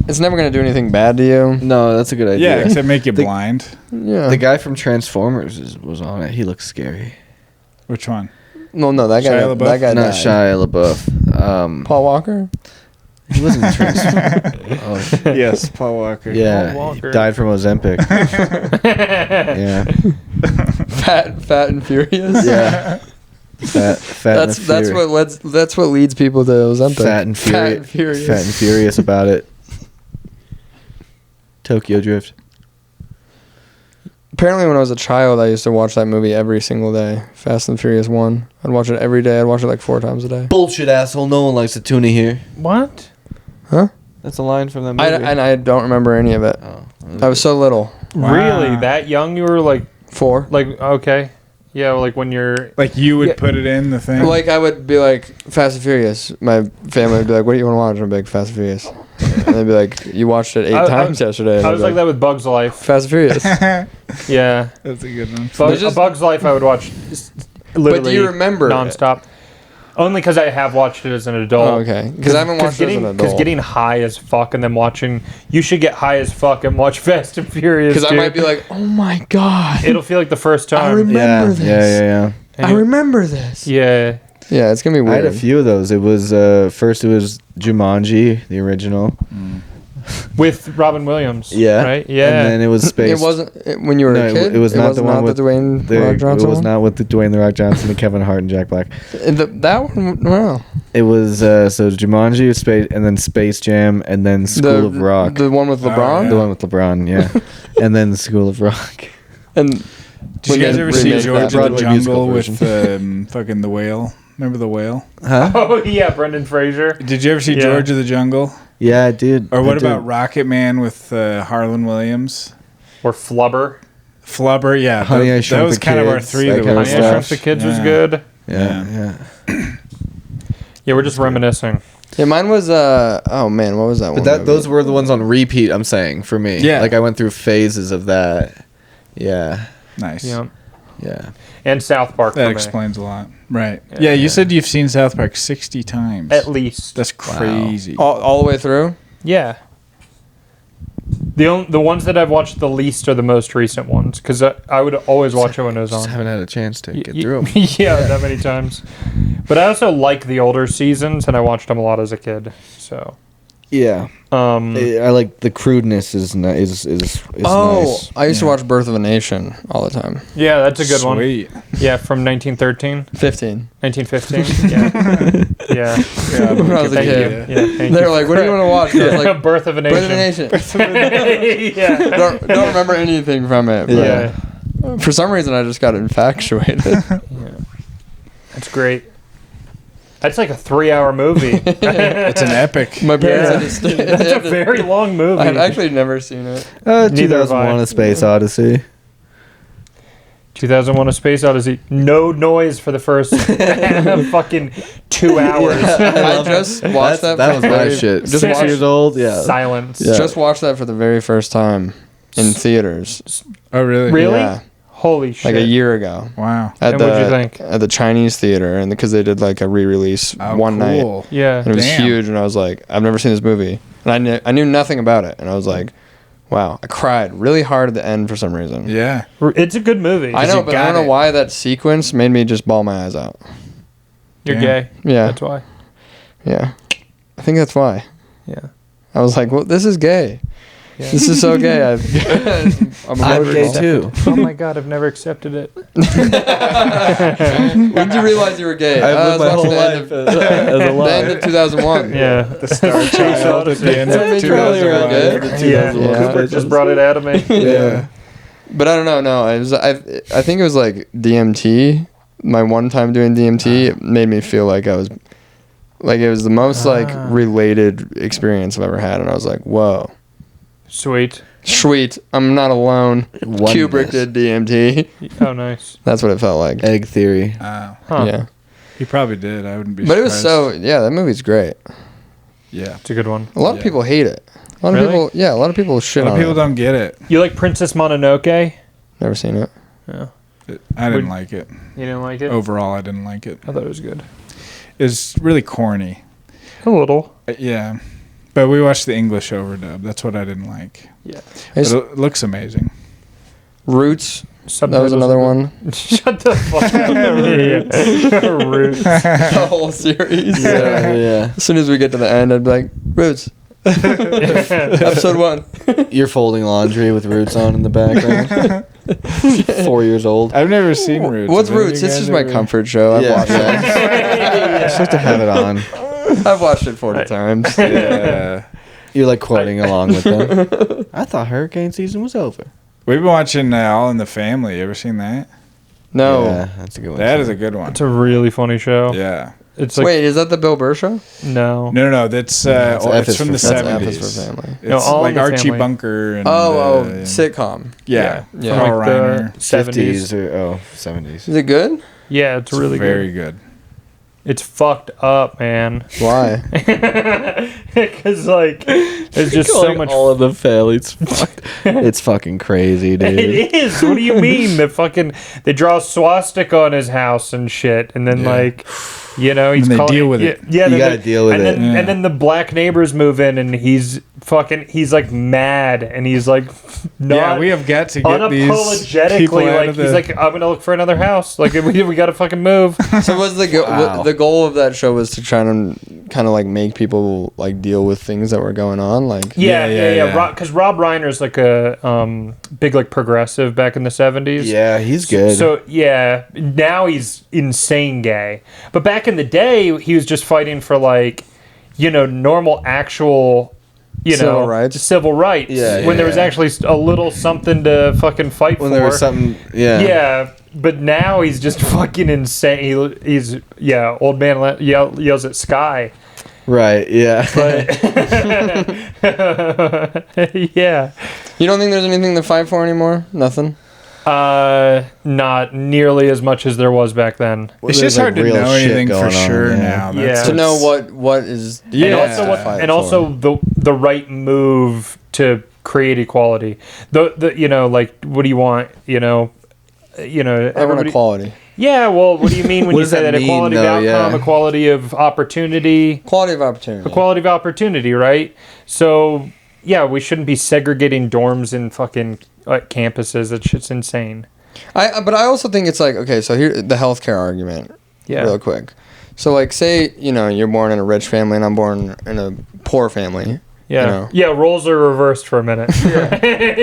It's never gonna do anything bad to you.
No, that's a good idea.
Yeah, except make you
The-
blind.
Yeah.
The guy from Transformers was on it. He looks scary.
Which one?
No, that guy.
Shia LaBeouf?
That guy
Not
died.
Shia LaBeouf.
Paul Walker.
He wasn't in Transformers. Oh,
Yes, Paul Walker.
yeah,
Paul Walker.
he died from Ozempic. Yeah,
Fat and Furious.
yeah. Fat
That's what leads people to Ozempic.
Fat and
Furious.
Fat and furious about it. Tokyo Drift.
Apparently, when I was a child, I used to watch that movie every single day. Fast and Furious 1. I'd watch it every day. I'd watch it like 4 times a day.
Bullshit, asshole. No one likes a tuna here.
What?
Huh?
That's a line from that
I,
movie.
and I don't remember any of it.
Oh,
I was so little.
Wow.
Really? That young? You were like
4.
okay, yeah, like when you're.
Like you would
Yeah.
put it in the thing?
Like, I would be like, Fast and Furious. My family would be like, what do you want to watch? I'm like, Fast and Furious. And they'd be like, you watched it 8
I-
times yesterday. And
I
I'd
was
be
like that with Bug's Life.
Fast and Furious.
Yeah,
That's a good one.
There's just-
A Bug's Life I would watch literally
But do you remember it?
nonstop. Only because I have watched it as an adult.
Oh, okay. Because I haven't watched it as an
Because
adult.
getting high as fuck and then watching, you should get high as fuck and watch Fast and Furious.
Because I
dude.
might be like, oh my God.
It'll feel like the first time.
I remember
yeah,
this.
yeah.
I remember this.
Yeah.
Yeah, it's going to be
I
weird.
had a few of those. It was first it was Jumanji, the original.
With Robin Williams.
Yeah.
Right? Yeah.
And then it was Space.
It wasn't when you were a kid.
It was not the one with
Dwayne
the
Rock Johnson.
It was
one?
not with the Dwayne the Rock Johnson and Kevin Hart and Jack Black.
That one. Wow.
It was so Jumanji, Space, and then Space Jam, and then School of Rock.
The one with LeBron.
yeah.
The one with LeBron, yeah, and then School of Rock.
And
Did you
when
guys
they
ever see
remade
George
that
of the
Broadway musical
Jungle with fucking the whale? Remember the whale?
Huh?
oh, yeah, Brendan Fraser.
Did you ever see
Yeah.
George of the Jungle?
Yeah, dude.
Or what
That
about
dude-
Rocket Man with Harlan Williams?
Or Flubber.
Flubber, yeah.
Honey, I
that
Shrunk
was
the
kind of our
Kids,
three
that
that
kind
we
of
Honey, I Shrunk
stuff.
the Kids was
Yeah.
good.
Yeah.
Yeah, we're just reminiscing.
Yeah, mine was oh man, what was that one?
But
movie?
those were the ones on repeat, I'm saying, for me.
Yeah.
Like I went through phases of that. Yeah.
Nice.
Yeah.
Yeah.
And South Park
That
for me.
explains a lot. Right. Yeah, you said you've seen South Park 60 times.
At least.
That's crazy.
all the way through.
Yeah. The ones that I've watched the least are the most recent ones, because I would always watch it when it was
Just
on.
haven't had a chance to get
Y-
through them.
yeah, that many times. But I also like the older seasons, and I watched them a lot as a kid. So,
Yeah. I like the crudeness is nice. Is
Oh,
nice.
I used to watch Birth of a Nation all the time.
yeah, that's a good one.
Sweet.
Yeah, from 1913,
15.
1915. Yeah, yeah.
When I was a
Thank
kid.
you. Yeah, thank
They
you.
were like, "What do you want to watch?" And I was like,
Birth of a
"Birth of a
Nation.
Nation."
yeah.
don't remember anything from it. But
Yeah.
For some reason, I just got infatuated.
That's great. That's like a 3-hour movie.
It's an epic.
My parents
Yeah.
had to stay.
That's a very long movie.
I've actually never seen it.
Neither have I.
2001: A Space Odyssey.
2001: A Space Odyssey. No noise for the first fucking 2 hours.
I just watched that.
That
for
was
the
my
very-
shit.
Just
6
watched,
years old. Yeah.
Silence.
Yeah.
just watched that for the very first time in theaters.
Oh, really?
Really?
Yeah,
Holy shit.
like a year ago.
Wow.
At
And
the,
what'd you think?
At the Chinese theater, and because they did like a re-release
Oh,
one night,
cool.
Yeah.
and it was
Damn.
huge, and I was like, I've never seen this movie, and I knew nothing about it, and I was like, wow, I cried really hard at the end for some reason.
Yeah.
It's a good movie.
I know,
you
but I
got
don't know
it.
why that sequence made me just bawl my eyes out.
You're
Damn.
gay.
Yeah,
That's why.
yeah, I think that's why.
Yeah.
I was like, well, this is gay.
Yeah.
This is so gay. I'm
I'm gay
emotional.
too.
Oh my god, I've never accepted it.
When did you realize you were gay? I was watching the end of, the end of 2001.
Yeah.
The Star Child at the end
That
of
made you realize you were
2001.
gay?
Yeah.
Yeah.
Cooper just brought it out of me.
Yeah.
But I don't know. No, it was. I think it was like DMT. My one time doing DMT, it made me feel like I was, like it was the most like related experience I've ever had, and I was like, whoa,
Sweet.
sweet. I'm not alone.
Oneness.
Kubrick did DMT.
Oh, nice.
That's what it felt like.
Egg Theory.
Oh.
Huh.
Yeah.
He probably did. I wouldn't be
But it was
surprised.
so. Yeah, that movie's great.
Yeah.
It's a good one.
A lot of
Yeah.
people hate it. A lot
Really?
of people. Yeah, a lot of people
A
shit
lot of
on
people
it.
don't get it.
You like Princess Mononoke?
Never seen it.
Yeah.
I didn't
Would-
like it.
You didn't like it?
Overall, I didn't like it.
I thought it was good.
It's really corny.
A little.
Yeah. But we watched the English overdub. That's what I didn't like.
Yeah.
I just-
But it looks amazing.
Roots. That was
Subtitles
another
are
one.
good. Shut the fuck up. Roots.
The whole series.
Yeah.
As soon as we get to the end, I'd be like, Roots. Episode 1.
You're folding laundry with Roots on in the background. 4 years old.
I've never seen Roots.
What's
Have any of
Roots?
you
It's
guys
just my
ever-
comfort show. I've watched it.
Just like to have it on.
I've watched it 40 times.
Yeah.
You're like quoting along with them. I thought hurricane season was over.
We've been watching All in the Family. You ever seen that?
No.
Yeah, that's a good one.
That
too.
is a good one.
It's a really funny show.
Yeah.
It's like
Wait, is that the Bill Burr show?
no.
No. That's
F
it's
is
from
for-
the
that's
F is
70s.
for family.
It's
No, All in
like
the
Archie
Family.
Bunker and
Sitcom.
yeah,
Yeah.
Carl
Like
Reiner.
the 70s.
50s or 70s.
Is it good?
Yeah, it's really
very
good.
good.
It's fucked up, man.
Why?
Because like, there's just so much.
all of the families. It's fucking crazy, dude.
It is. What do you mean? They draw a swastika on his house and shit, and then
Yeah.
like, you know, he's
And they
calling-
deal with it.
Yeah,
You
then
gotta deal with
and
it.
Then,
Yeah.
And then the black neighbors move in, and he's like mad, and he's like, not
Yeah, we have got to get these people
unapologetically
out
like
of the.
he's like, I'm gonna look for another house. Like we gotta fucking move.
So was the
Wow.
the goal of that show was to try and kind of like make people like deal with things that were going on, like
Yeah.
Because Rob Reiner's like a big like progressive back in the 70s.
Yeah, he's good.
So yeah, now he's insane gay. But back in the day, he was just fighting for like, you know, normal actual, you
Civil
know,
rights.
civil rights.
Yeah,
when there was
yeah.
actually a little something to fucking fight
when
for.
there was something, yeah.
Yeah, but now he's just fucking insane. He's old man yells at sky.
Right. Yeah.
Yeah.
You don't think there's anything to fight for anymore? Nothing?
Not nearly as much as there was back then.
It's just hard to
real
know
shit
anything for
going on,
sure
yeah.
now.
Yeah.
To know what is
Yeah.
And also the right move to create equality. The you know, like, what do you want? You know,
I want
everybody.
equality.
Yeah. Well, what do you mean when
What
you
does
say
that
that
mean,
equality of
though?
outcome,
Yeah.
equality of opportunity,
Quality of opportunity.
equality of opportunity, right? So yeah, we shouldn't be segregating dorms in fucking campuses. That shit's insane.
But I also think it's like, okay, so here the healthcare argument,
Yeah.
real quick. So like, say you're born in a rich family and I'm born in a poor family.
Yeah.
You know.
Yeah, roles are reversed for a minute.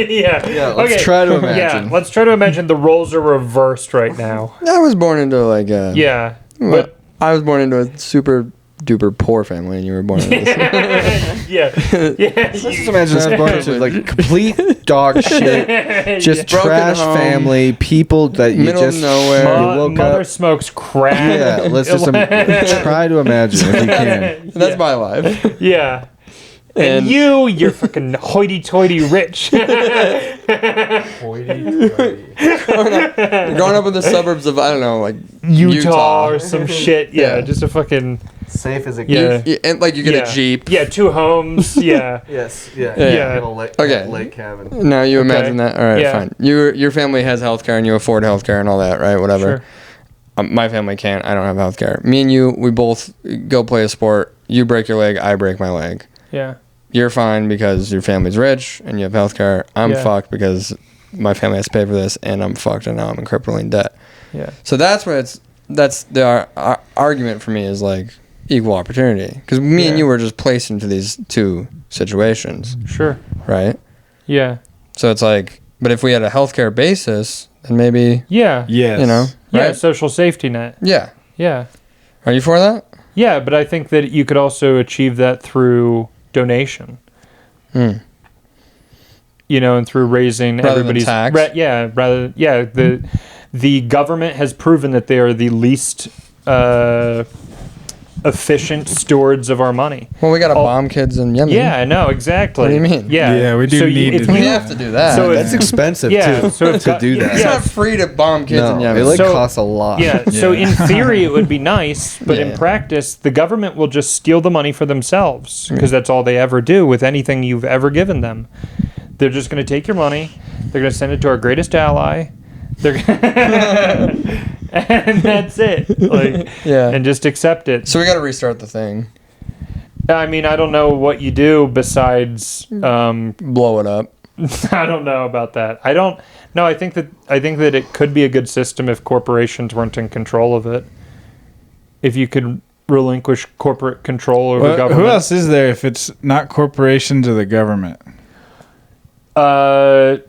Yeah.
Let's try to imagine.
Yeah, let's try to imagine the roles are reversed right now.
I was born into like
Yeah.
but I was born into a super duper poor family, and you were born into this.
Yeah.
Just imagine I was born into like complete dog shit, just
Broken
trash
home,
family, people that you
middle
just
of nowhere.
you woke
Mother
up.
smokes crack.
Yeah, let's just try to imagine if you can.
That's my life.
Yeah. And
And-
you're fucking hoity-toity rich.
Growing up in the suburbs of, I don't know, like
Utah or some shit. Yeah,
Yeah.
just a fucking...
Safe as it
Yeah.
and like you get
yeah.
a Jeep.
Yeah, 2 homes. Yeah.
Yes. Yeah.
Yeah. Okay.
Lake cabin.
Now you imagine that. All right,
Yeah.
fine. Your family has healthcare and you afford healthcare and all that, right? Whatever.
Sure.
My family can't. I don't have healthcare. Me and you, we both go play a sport. You break your leg, I break my leg.
Yeah.
You're fine because your family's rich and you have healthcare. I'm
Yeah.
fucked because my family has to pay for this and I'm fucked and now I'm in crippling debt.
Yeah.
So that's the argument for me is like equal opportunity, because me and
Yeah.
you were just placed into these two situations,
Sure.
right?
Yeah.
So it's like, but if we had a healthcare basis, then maybe,
Yeah.
Yes.
you know,
Yeah,
right?
social safety net.
Yeah.
Yeah.
Are you for that?
Yeah, but I think that you could also achieve that through donation.
Hmm.
You know, and through raising
Rather than
everybody's
tax?
The government has proven that they are the least efficient stewards of our money.
Well, we got to
Oh.
bomb kids in Yemen.
Yeah, I know, exactly.
What do you mean?
Yeah,
Yeah, we do
So
need
if
to
We
do
you-
have to do that.
So
That's expensive
Yeah,
too
so it's
to
got-
do that.
it's
yeah.
not free to bomb kids in
No,
Yemen.
it like
So-
costs a lot.
Yeah, so
Yeah.
in theory it would be nice, but in
Yeah.
practice the government will just steal the money for themselves because that's all they ever do with anything you've ever given them. They're just going to take your money, they're going to send it to our greatest ally, they're and that's it. Like,
Yeah.
and just accept it.
So we got to restart the thing.
I mean, I don't know what you do besides
Blow it up.
I don't know about that. I don't. No, I think that it could be a good system if corporations weren't in control of it. If you could relinquish corporate control over
Well,
government.
who else is there if it's not corporations or the government?
The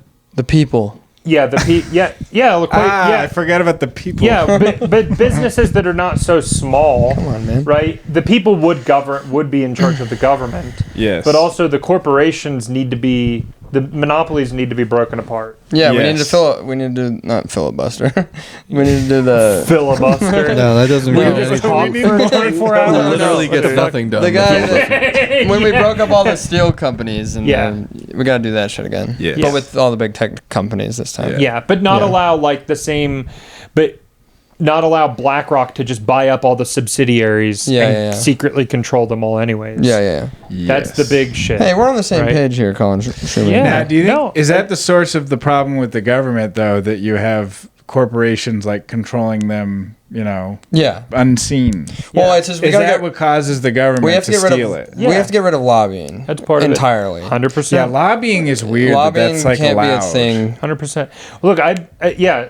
people.
Yeah,
I forgot about the people.
Yeah, but businesses that are not so small,
Come on, man.
right? The people would be in charge of the government.
Yes.
But also the corporations the monopolies need to be broken apart.
Yeah, we need
Yes.
to not filibuster. We need to do the
Filibuster.
No, that doesn't
We
mean
just
anything.
talk for 24 hours.
Literally
What the
gets
fuck?
nothing done.
the guy when we broke up all the steel companies and
Yeah.
we got to do that shit again.
Yeah.
But with all the big tech companies this time.
Yeah, but not
Yeah.
allow like the same, but not allow BlackRock to just buy up all the subsidiaries
Yeah,
and
yeah, yeah.
secretly control them all anyways.
Yeah.
That's the big shit.
Hey, we're on the same
Right.
page here, Colin. Schumann.
Yeah.
Now, do you think,
No,
is that the source of the problem with the government, though, that you have corporations like controlling them,
Yeah.
unseen?
Well, it's just we
Is
gotta
that
get,
what causes the government
we have to get rid
steal
of
it?
Yeah.
we have to get rid of lobbying.
That's part of it.
entirely.
100%.
Yeah, lobbying is weird. That
Lobbying
that's like
can't
allowed.
be a thing.
100%. Look,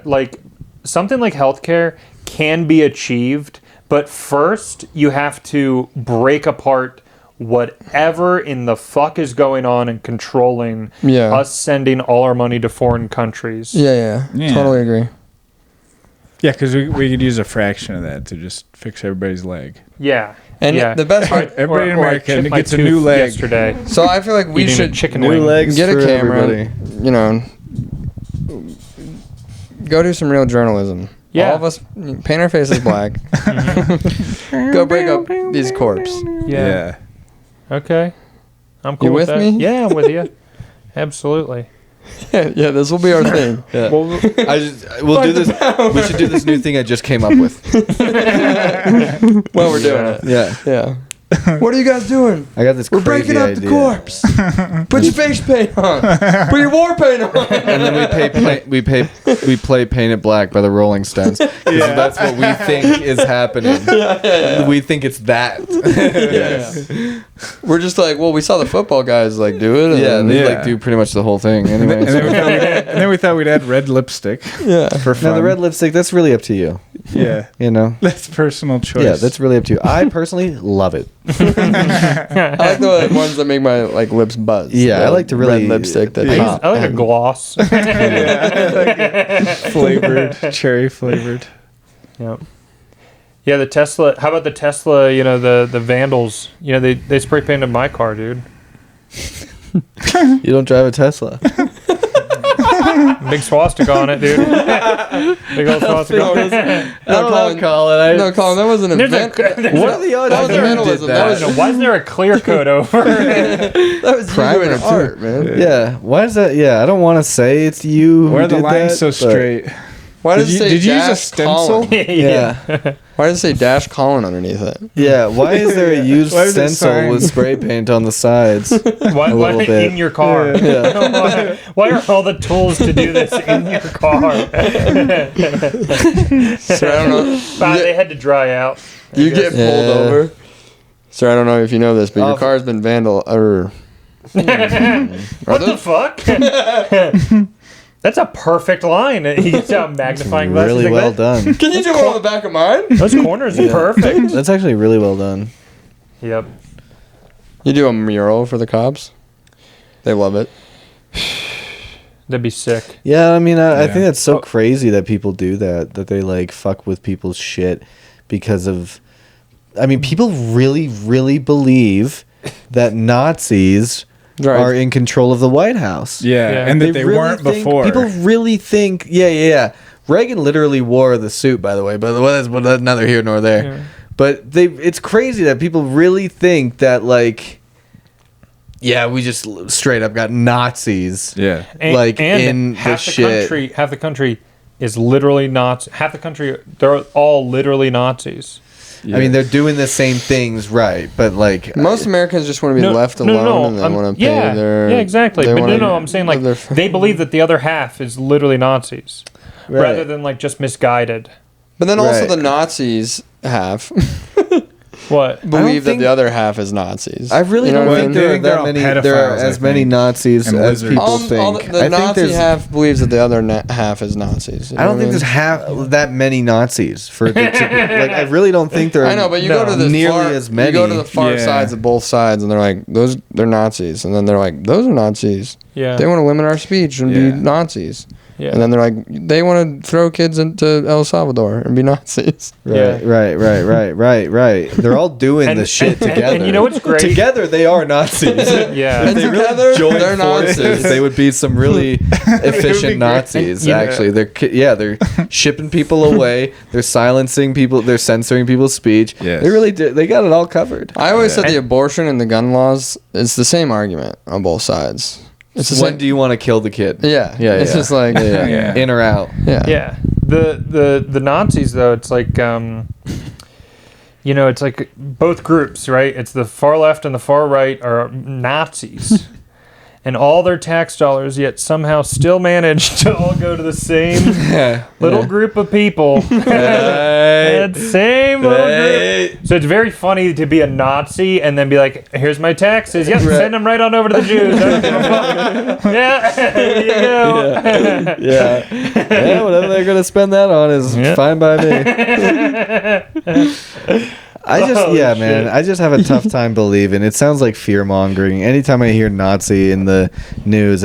like something like healthcare can be achieved, but first you have to break apart whatever in the fuck is going on and controlling
Yeah.
us sending all our money to foreign countries.
Yeah.
Yeah.
Totally agree.
Yeah, because we could use a fraction of that to just fix everybody's leg.
Yeah.
And
yeah.
the best part,
Everybody in
I
America
chipped my
gets a
tooth
new leg.
yesterday.
so I feel like we
Eating a
should
chicken
New
wing.
legs
get a
for
camera,
everybody.
go do some real journalism.
Yeah.
All of us paint our faces black. Go break up these corpses.
Yeah. Okay. I'm cool
You with
that.
me?
Yeah, I'm with you. Absolutely.
Yeah, this will be our thing.
Yeah.
Well,
We'll do this. We should do this new thing I just came up with.
While we're doing it.
Yeah.
Yeah. What are you guys doing?
I got this.
We're
crazy
breaking up
idea.
the corpse. Put your face paint on. Put your war paint on.
And then we play Paint It Black by the Rolling Stones. That's what we think is happening.
Yeah.
We think it's that.
Yeah. We're just like, well, we saw the football guys like do it. And
Yeah,
then,
they like do pretty much the whole thing. Anyway,
And then we thought we'd add red lipstick
yeah.
for fun.
now the red lipstick, that's really up to you.
Yeah.
You know.
That's personal choice.
Yeah, that's really up to you. I personally love it.
I like the ones that make my like lips buzz.
Yeah,
The
I like to really-
red lipstick that
I
top.
like a gloss.
flavored, cherry flavored.
Yep. Yeah, the Tesla. How about the Tesla? You know, the Vandals. You know, they spray painted my car, dude.
You don't drive a Tesla.
Big swastika on it, dude. Big old swastika.
No, Colin,
Colin.
no, Colin, that wasn't an
There's
event.
What are the odds
That was
you
vandalism.
did
That
that?
was
Why is there a clear coat over?
that was you
Primer,
doing
too.
art, man.
Yeah. Why is that? Yeah, I don't want to say it's you.
Why
who
are the
did
lines
that,
so
but-
straight?
Why does it say
Did you use a
dash
stencil?
Colin?
Yeah.
Why does it say dash Colin underneath it?
Yeah. Why is there a used
Why is it
stencil
signed?
with spray paint on the sides?
Why
little bit.
in your car?
Yeah.
Why are all the tools to do this in your car?
So I don't know.
Wow, they had to dry out.
You get pulled
Yeah.
over. Sir, I don't know if you know this, but your
Oh,
car's been vandal.
What the fuck? That's a perfect line. He gets out magnifying glasses.
Really
like
well
that.
done.
Can you do it on the back of mine?
Those corners are perfect.
That's actually really well done.
Yep.
You do a mural for the cops. They love it.
That'd be sick.
Yeah, I mean, I
Yeah.
think that's so crazy that people do that. That they like fuck with people's shit because of. I mean, people really, really believe that Nazis
Right.
are in control of the White House.
Yeah,
Yeah.
and that they
really
weren't
think-
before.
People really think, yeah. Reagan literally wore the suit, by the way, but that's neither here nor there.
Yeah.
But it's crazy that people really think that, like, yeah, we just straight up got Nazis.
Yeah.
Like, in the
half
shit.
half the country is literally Nazi. Half the country, they're all literally Nazis.
I mean, they're doing the same things, right? But, like...
Most Americans just want to be left alone and they want to pay their...
Yeah, exactly.
they
But
wanna
I'm saying, like,
live their-
they believe that the other half is literally Nazis.
Right.
Rather than, like, just misguided.
But then also
Right.
the Nazis have
What?
believe that
think-
the other half is Nazis.
I really
You know
don't
what I
think
mean?
there are
think they're
that
all
many.
pedophiles,
There are
I
as many
think.
Nazis
And
as
lizards.
people
The
think.
the
I think
Nazi
there's.
half believes that the other half is Nazis. You
I
know
don't
what
think there's that many Nazis for it to, like. I really don't think there are.
I know, but you
No,
go to the
nearly
far,
as many.
You go to the far
Yeah.
sides of both sides, and they're like, they're Nazis, and then they're like, those are Nazis.
Yeah.
They want to limit our speech and
Yeah.
be Nazis.
Yeah.
And then they're like, they want to throw kids into El Salvador and be Nazis.
Right,
Yeah.
right. They're all doing the shit together.
And you know what's great?
Together, they are Nazis.
Yeah.
And
They
together,
really joined
they're
forces.
Nazis.
They would be some really efficient Nazis.
And, you know-
Actually, they're shipping people away. They're silencing people. They're censoring people's speech.
Yes.
They really do. They got it all covered.
I always said
And-
the abortion and the gun laws, it's the same argument on both sides. It's the
When
same.
do you want to kill the kid?
Yeah.
Yeah,
It's
yeah.
just like,
Yeah.
Yeah.
In or out.
yeah.
Yeah. The Nazis though, it's like you know, it's like both groups, right? It's the far left and the far right are Nazis. And all their tax dollars yet somehow still manage to all go to the same little group of people. That same little group. So it's very funny to be a Nazi and then be like, here's my taxes. Yep, send them right on over to the Jews. I don't give a fuck. Yeah, there you go.
Yeah, whatever they're gonna spend that on is
Yeah.
fine by me. Man, I just have a tough time believing. It sounds like fear mongering. Anytime I hear Nazi in the news,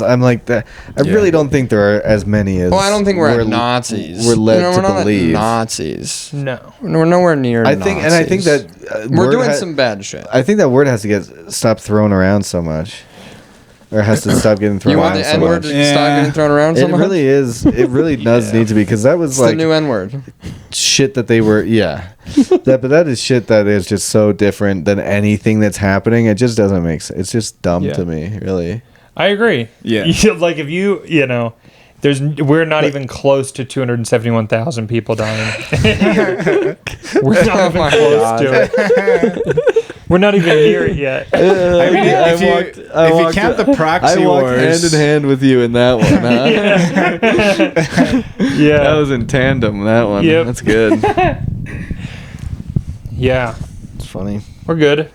I'm like that. I really don't think there are as many as.
Well, I don't think we're Nazis.
We're led
we're
to
not
believe.
Nazis.
No.
We're nowhere near.
I think, and I think
Nazis.
that
we're
word
doing
ha-
some bad shit.
I think that word has to get stopped thrown around so much. or has to stop getting thrown
You want
around
the
so
N word
much.
to
Yeah.
stop getting thrown around so
It
much?
really is. It really does need to be, because that was
It's
like
the new N word.
shit that they were. Yeah, but that is shit that is just so different than anything that's happening. It just doesn't make sense. It's just dumb
Yeah.
to me, really.
I agree.
Yeah.
Like if you know, we're not even close to 271,000 people dying. We're not even
my
close
God.
to it. We're not even near it yet.
I mean, if you count the proxy
I walked
wars,
hand in hand with you in that one. Huh?
Yeah.
That was in tandem. That one.
Yep.
That's good.
Yeah.
It's funny.
We're good.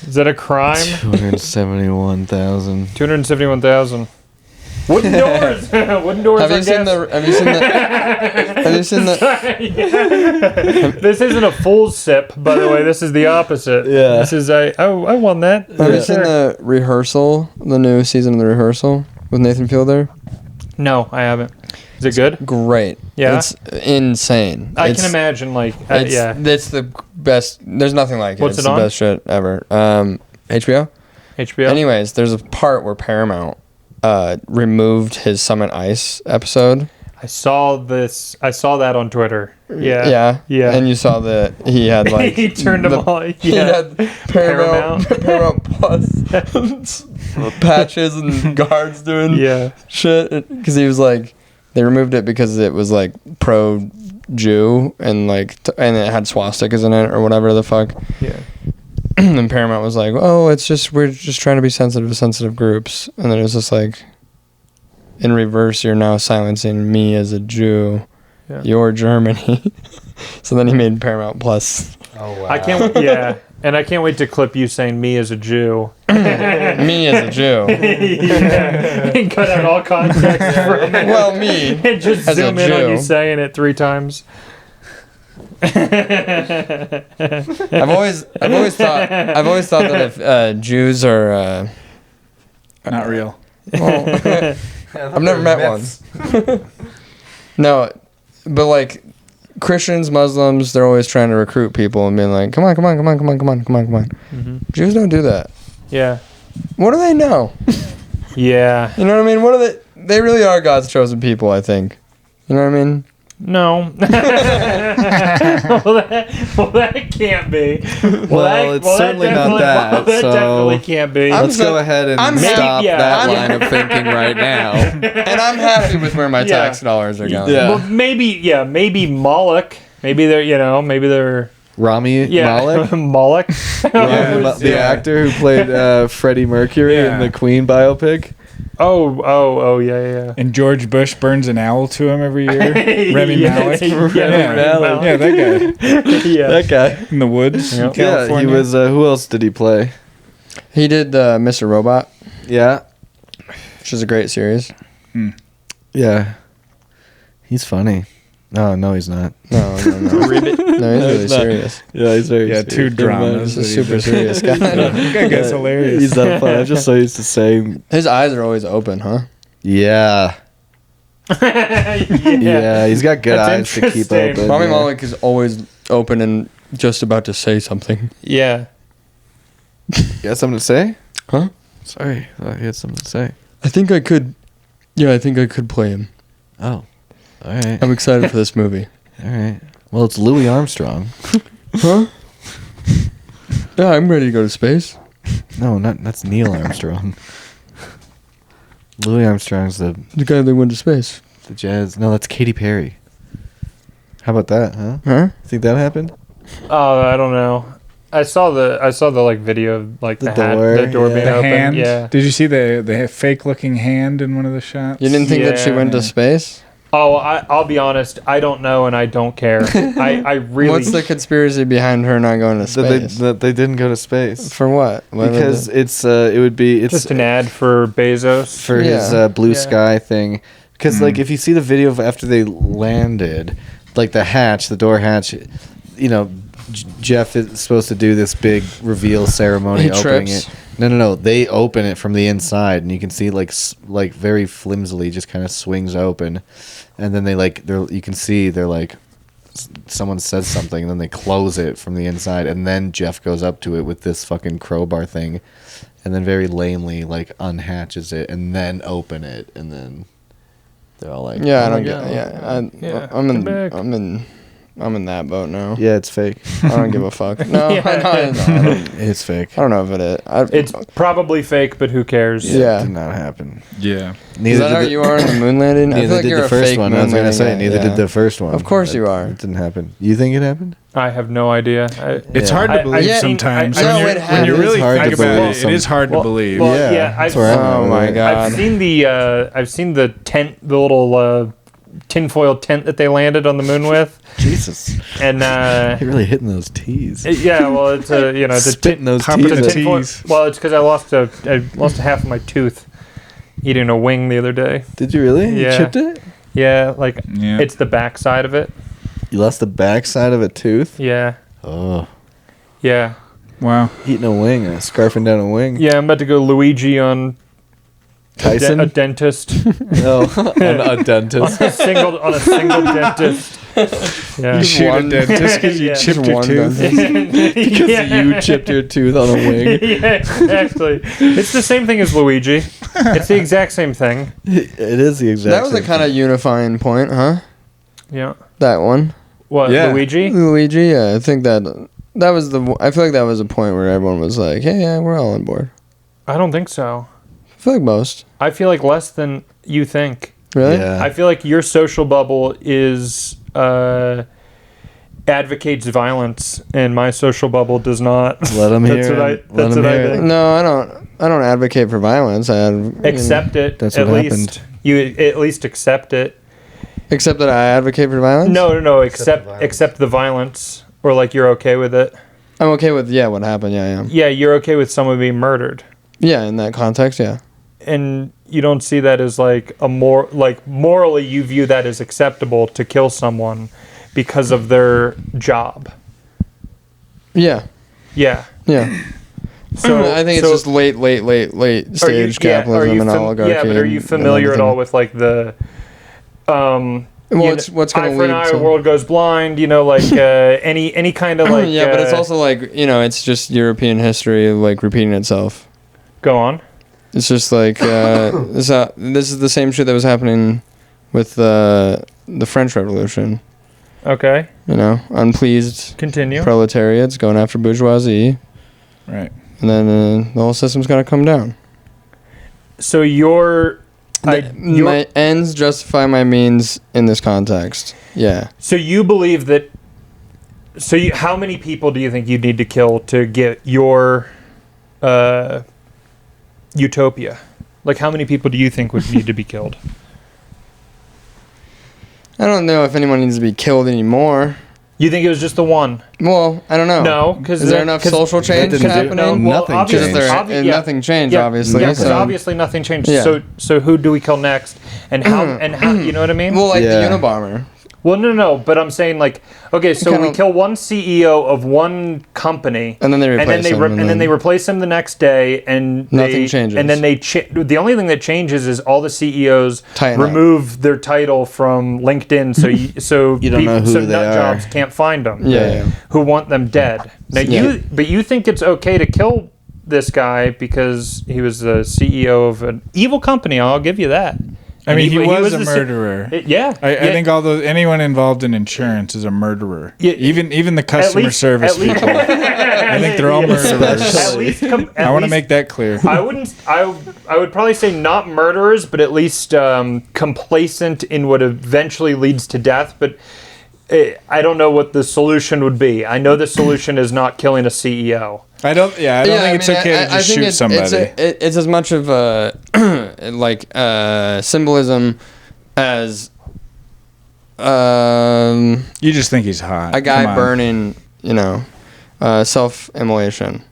Is that a crime?
271,000.
271,000. Wooden doors. Wooden doors.
Have
are
you seen
gas-
the? Have you seen the? Have you seen the?
This isn't a full sip, by the way. This is the opposite.
Yeah.
This is I won that.
Have you seen the rehearsal? The new season of the rehearsal with Nathan Fielder?
No, I haven't. Is it good?
Great.
Yeah?
It's insane.
I
It's-
can imagine. Like,
It's,
yeah.
It's the best. There's nothing like it.
What's
It's
it
the
on?
best shit ever. HBO.
HBO.
Anyways, there's a part where Paramount removed his Summit Ice episode.
I saw this. I saw that on Twitter. Yeah.
Yeah.
Yeah.
And you saw that he had like
he turned them all. Yeah.
He had Paramount Plus patches and guards doing
Yeah.
shit because he was like, they removed it because it was like pro Jew and like and it had swastikas in it or whatever the fuck.
Yeah.
And Paramount was like, oh, it's just we're just trying to be sensitive to sensitive groups. And then it was just like, in reverse, you're now silencing me as a Jew.
Yeah.
You're Germany. So then he made Paramount Plus.
oh wow,
I can't. Yeah. And I can't wait to clip you saying "me as a Jew."
Me as a Jew.
Yeah. And cut out all context from it.
Well, me
And just
as a
zoom in on you
Jew.
saying it 3 times.
I've always thought that if Jews are
not real.
well, I've never met one. No, but like Christians, Muslims, they're always trying to recruit people and being like, come on.
Mm-hmm.
Jews don't do that.
Yeah.
What do they know?
Yeah.
You know what I mean? What are they? They really are God's chosen people, I think. You know what I mean?
No. well, that can't be.
Well, it's certainly not that,
That
so-
definitely can't be.
Let's go ahead and
I'm
stop
maybe- yeah,
that
I'm-
line of thinking right now.
And I'm happy with where my
Yeah.
tax dollars are going.
Yeah.
Well, maybe Moloch. Maybe they're
Rami Malek,
Moloch.
the actor who played Freddie Mercury in
Yeah.
the Queen biopic.
Oh, yeah.
And George Bush burns an owl to him every year. Remy
Yeah,
Malek.
yeah,
yeah,
Remy Malek.
yeah, that guy
Yeah.
That guy.
in the woods in
Yep.
Yeah,
California.
he was. Who else did he play?
He did Mr. Robot,
Yeah,
which is a great series.
yeah. He's funny. No, he's not.
No, no, he's really
he's not.
serious.
Yeah, he's very.
Yeah, two dramas.
He's a super serious guy.
That guy's hilarious.
He's that fun. I'm just so used to saying.
His eyes are always open, huh?
Yeah, yeah. He's got good
That's
eyes to keep
interesting.
open.
Rami
yeah.
Malek is always open and just about to say something.
Yeah.
You got something to say?
Huh?
Sorry, I thought you had something to say.
I think I could. Yeah, I think I could play him.
Oh, all right,
I'm excited for this movie.
all right. Well, it's Louis Armstrong.
Huh? Yeah, I'm ready to go to space.
No, that's Neil Armstrong. Louis Armstrong's the
The guy that went to space.
jazz. No, that's Katy Perry. How about that, huh?
Huh?
Think that happened?
Oh, I don't know. I saw the like video of like
The
the hat,
door,
the door
yeah.
being
the
open.
hand.
Yeah.
Did you see the fake looking hand in one of the shots?
You didn't think that she went to
Yeah.
space?
Oh, I'll be honest. I don't know, and I don't care. I really.
What's the conspiracy behind her not going to space?
That they didn't go to space
For what? What did
because
they-
it would be
just an ad for Bezos?
for his
Yeah.
blue
Yeah.
sky thing. Because like if you see the video of after they landed, like the door hatch, you know, Jeff is supposed to do this big reveal ceremony
He
opening
trips.
it. No. They open it from the inside, and you can see like very flimsily, just kind of swings open, and then you can see they're like someone says something, and then they close it from the inside, and then Jeff goes up to it with this fucking crowbar thing, and then very lamely like unhatches it, and then open it, and then they're all like,
Yeah,
"Oh
I
my
don't
God."
get. Yeah,
Yeah,
I'm
come back.
I'm in that boat now.
Yeah, it's fake.
I don't give a fuck. No,
Yeah.
I don't.
It's fake.
I don't know if it is.
It's probably fake, but who cares?
Yeah.
It did not happen.
Yeah.
Is that how you are in the moon landing? I feel
Neither
like
did
you're
the
a
first
fake
one.
moon
I was gonna
landing
say
guy,
neither
yeah.
did the first one.
Of course you are.
It didn't happen. You think it happened?
I have no idea.
It's hard
I-
to believe
I've seen-
sometimes.
I-
No,
when
it
you
has-
really
It is hard
think
to
about
believe
it, it is hard to believe.
Well,
Yeah,
yeah,
that's
I've,
where I'm at
Oh
with
my
it.
God.
I've seen the tent, the little tinfoil tent that they landed on the moon with,
Jesus,
and
you're really hitting those T's.
yeah, well, it's the
Spitting those
Popping
T's.
the
at-
tinfoil.
T's.
Well, it's because I lost half of my tooth eating a wing the other day.
Did you really?
Yeah.
You chipped it?
Yeah, like
Yeah.
it's the back side of it.
You lost the backside of a tooth?
Yeah,
Oh.
yeah,
Wow.
Eating a wing, scarfing down a wing.
yeah. I'm about to go Luigi on
Tyson?
a dentist.
No, on a dentist.
on a single dentist. Yeah.
You shoot
one-
a dentist because you
Yeah.
chipped
Just
your
one
tooth.
dentist.
Because
Yeah.
you chipped your tooth on a wing.
Yeah, exactly. It's the same thing as Luigi. It's the exact same thing.
It is the exact
That was a
same
kind of unifying point, huh?
Yeah.
That one.
What,
Yeah.
Luigi?
Luigi, yeah, I think that was I feel like that was a point where everyone was like, hey, yeah, we're all on board.
I don't think so.
I feel like most.
I feel like less than you think.
Really?
Yeah.
I feel like your social bubble is advocates violence, and my social bubble does not.
Let them hear
That's what I-
it. Let
that's
'em
what I
hear it.
think.
No, I don't advocate for violence.
Accept it.
That's
at
what
least you at least accept it.
Except that I advocate for violence?
No. Accept the violence, or like you're okay with it.
I'm okay with, what happened. Yeah, I am.
Yeah, you're okay with someone being murdered.
Yeah, in that context, yeah.
And you don't see that as like morally you view that as acceptable to kill someone because of their job.
Yeah.
Yeah.
Yeah.
So
I think it's just late stage capitalism and oligarchy.
Yeah, but are you
and
familiar at
everything.
all with like the
What's going
eye
to
for an
lead
eye,
to
world goes blind, like any kind of like
yeah, but it's also like, it's just European history like repeating itself.
go on.
It's just like this is the same shit that was happening with the French Revolution.
Okay.
Unpleased
Continue.
proletariats going after bourgeoisie,
Right.
and then the whole system's gonna come down.
So
My ends justify my means in this context. Yeah.
so you believe that how many people do you think you'd need to kill to get your utopia? Like how many people do you think would need to be killed?
I don't know if anyone needs to be killed anymore.
You think it was just the one?
Well, I don't know.
No, because
Is there enough social change
didn't do-
happening?
no, nothing
Because
changed.
nothing changed, obviously.
Yeah, because
so-
obviously nothing changed.
Yeah.
So who do we kill next? And how? You know what I mean?
Well, like
Yeah.
the Unabomber.
Well, no. But I'm saying like, okay, so
kinda-
we kill one CEO of one company,
And then they replace him,
and then they replace him the next day, and
Nothing changes.
And then the only thing that changes is all the CEOs
Tighten up.
remove their title from LinkedIn, so
You don't know who
so
they
nut
are.
jobs can't find them.
Yeah.
Who want them dead? Now
Yeah.
but you think it's okay to kill this guy because he was the CEO of an evil company? I'll give you that.
I mean, he was a
the
murderer.
Yeah,
I think anyone involved in insurance is a murderer.
Yeah.
Even the customer service people. I think they're all murderers.
At least
I want to make that clear.
I wouldn't. I would probably say not murderers, but at least complacent in what eventually leads to death. But I don't know what the solution would be. I know the solution is not killing a CEO.
I don't think it's okay to just shoot somebody.
It's as much of a symbolism as
You just think he's hot.
a guy
Come on.
burning, self-immolation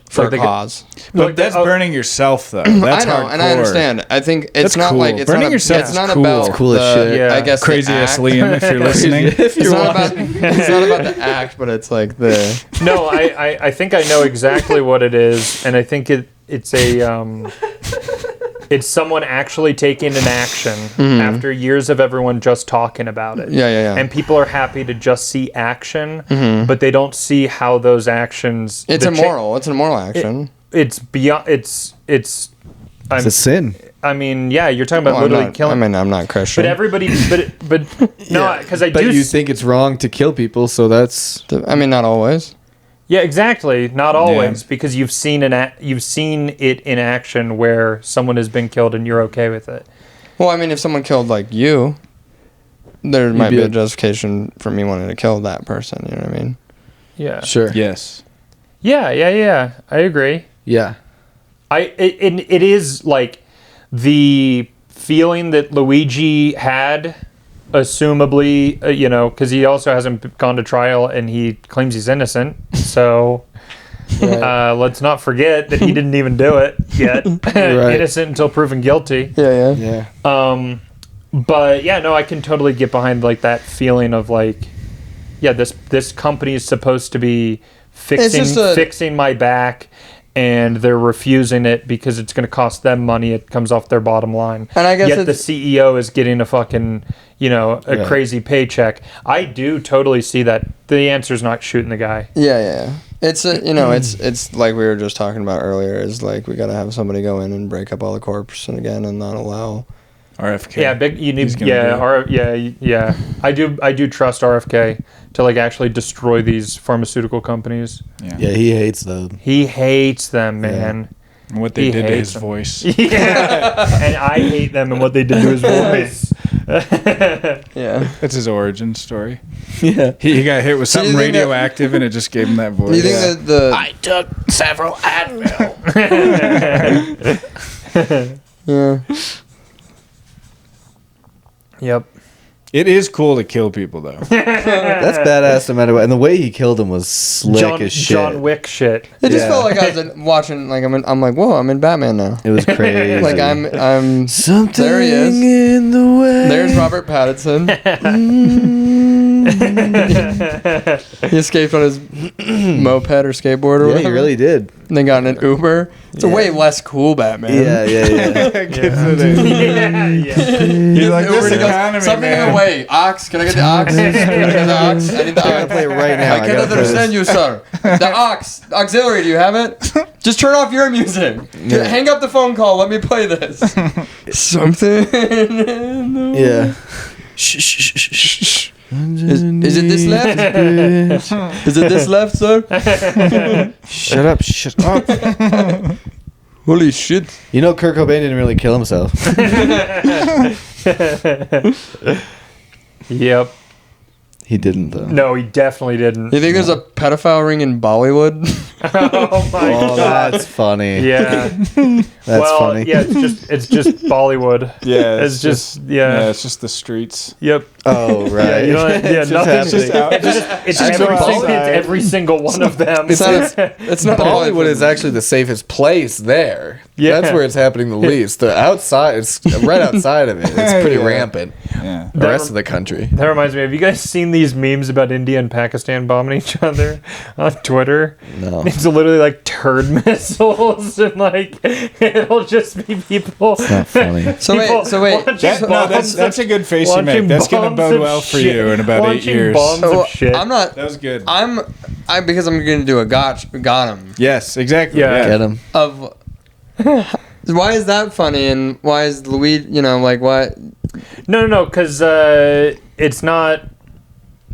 for
Like
a
the-
cause.
But
Like
that's
the-
burning yourself, though. That's
I know,
hardcore.
and I understand. I think it's
That's
not
cool.
like it's
Burning
not
yourself
It's
is
not
cool.
about
It's cool as shit.
Yeah.
I guess the
Crazy ass
act.
Liam, if you're listening.
It's not about the act, but it's like the
No, I think I know exactly what it is, and I think it's a It's someone actually taking an action after years of everyone just talking about it.
Yeah.
And people are happy to just see action, but they don't see how those actions.
It's immoral. It's an immoral action.
It's beyond. It's
It's a sin.
I mean, yeah, you're talking about
Well,
literally killing.
I mean, I'm not Christian.
But everybody, but no, because I
But
do.
you think it's wrong to kill people, so that's
I mean, not always.
Yeah, exactly. Not always, because you've seen it in action where someone has been killed and you're okay with it.
Well, I mean, if someone killed like you, there might be a justification for me wanting to kill that person. You know what I mean?
Yeah.
sure.
Yes.
Yeah. I agree.
Yeah.
It is like the feeling that Luigi had, assumably, because he also hasn't gone to trial and he claims he's innocent. So let's not forget that he didn't even do it yet. Innocent until proven guilty.
Yeah.
But yeah, no, I can totally get behind like that feeling of like, yeah, this company is supposed to be fixing my back. And they're refusing it because it's going to cost them money. It comes off their bottom line. And I guess yet the CEO is getting a fucking, crazy paycheck. I do totally see that. The answer's not shooting the guy.
Yeah. It's it's like we were just talking about earlier. Is like we got to have somebody go in and break up all the corpses again and not allow
RFK.
Yeah, you need. Yeah. I do trust RFK to like actually destroy these pharmaceutical companies.
Yeah, he hates them.
He hates them, man.
And what they did to his voice.
Yeah, and I hate them and what they did to his voice.
Yeah,
that's his origin story.
Yeah,
he got hit with something radioactive and it just gave him that voice.
Do you think that
I took several Advil.
Yeah.
Yep.
It is cool to kill people, though.
That's badass no matter what. And the way he killed him was slick as shit.
John Wick shit.
It just felt like I was watching, like I'm like, whoa, I'm in Batman now.
It was crazy.
Like I'm
something
there he is.
In the way.
There's Robert Pattinson. He escaped on his moped or skateboard or whatever.
He really did.
And then got in an Uber. It's a way less cool Batman.
Yeah.
He's like, this economy,
something
man.
in the way. Ox, can I get the ox? Can I get the ox? I need the
I gotta
ox.
play it right now.
I cannot understand you, sir. The ox. Auxiliary, do you have it? Just turn off your music. Hang up the phone call. Let me play this. Something in the way.
Yeah.
Shh. Is it this left? Is it this left, sir?
Shut up.
Holy shit.
You know, Kurt Cobain didn't really kill himself.
Yep.
He didn't, though.
No, he definitely didn't.
You think there's a pedophile ring in Bollywood?
Oh my god.
That's funny.
Yeah.
That's funny.
Yeah, it's just Bollywood.
Yeah,
It's just
it's just the streets.
Yep.
Oh, right.
Nothing. It's every single one of them.
It's not
Bollywood is actually the safest place there.
Yeah.
That's where it's happening the least. The outside, it's right outside of it. It's pretty rampant.
Yeah.
The rest of the country.
That reminds me. Have you guys seen these memes about India and Pakistan bombing each other on Twitter?
No.
It's literally like turd missiles, and like it'll just be people.
It's not funny.
So wait.
That's a good face you make. That's gonna bode well for you in about 8 years.
I'm not.
That was good.
Because I'm gonna do a got him.
Yes, exactly.
Yeah.
Get him.
Of why is that funny and why is Luigi? Like what?
No, because it's not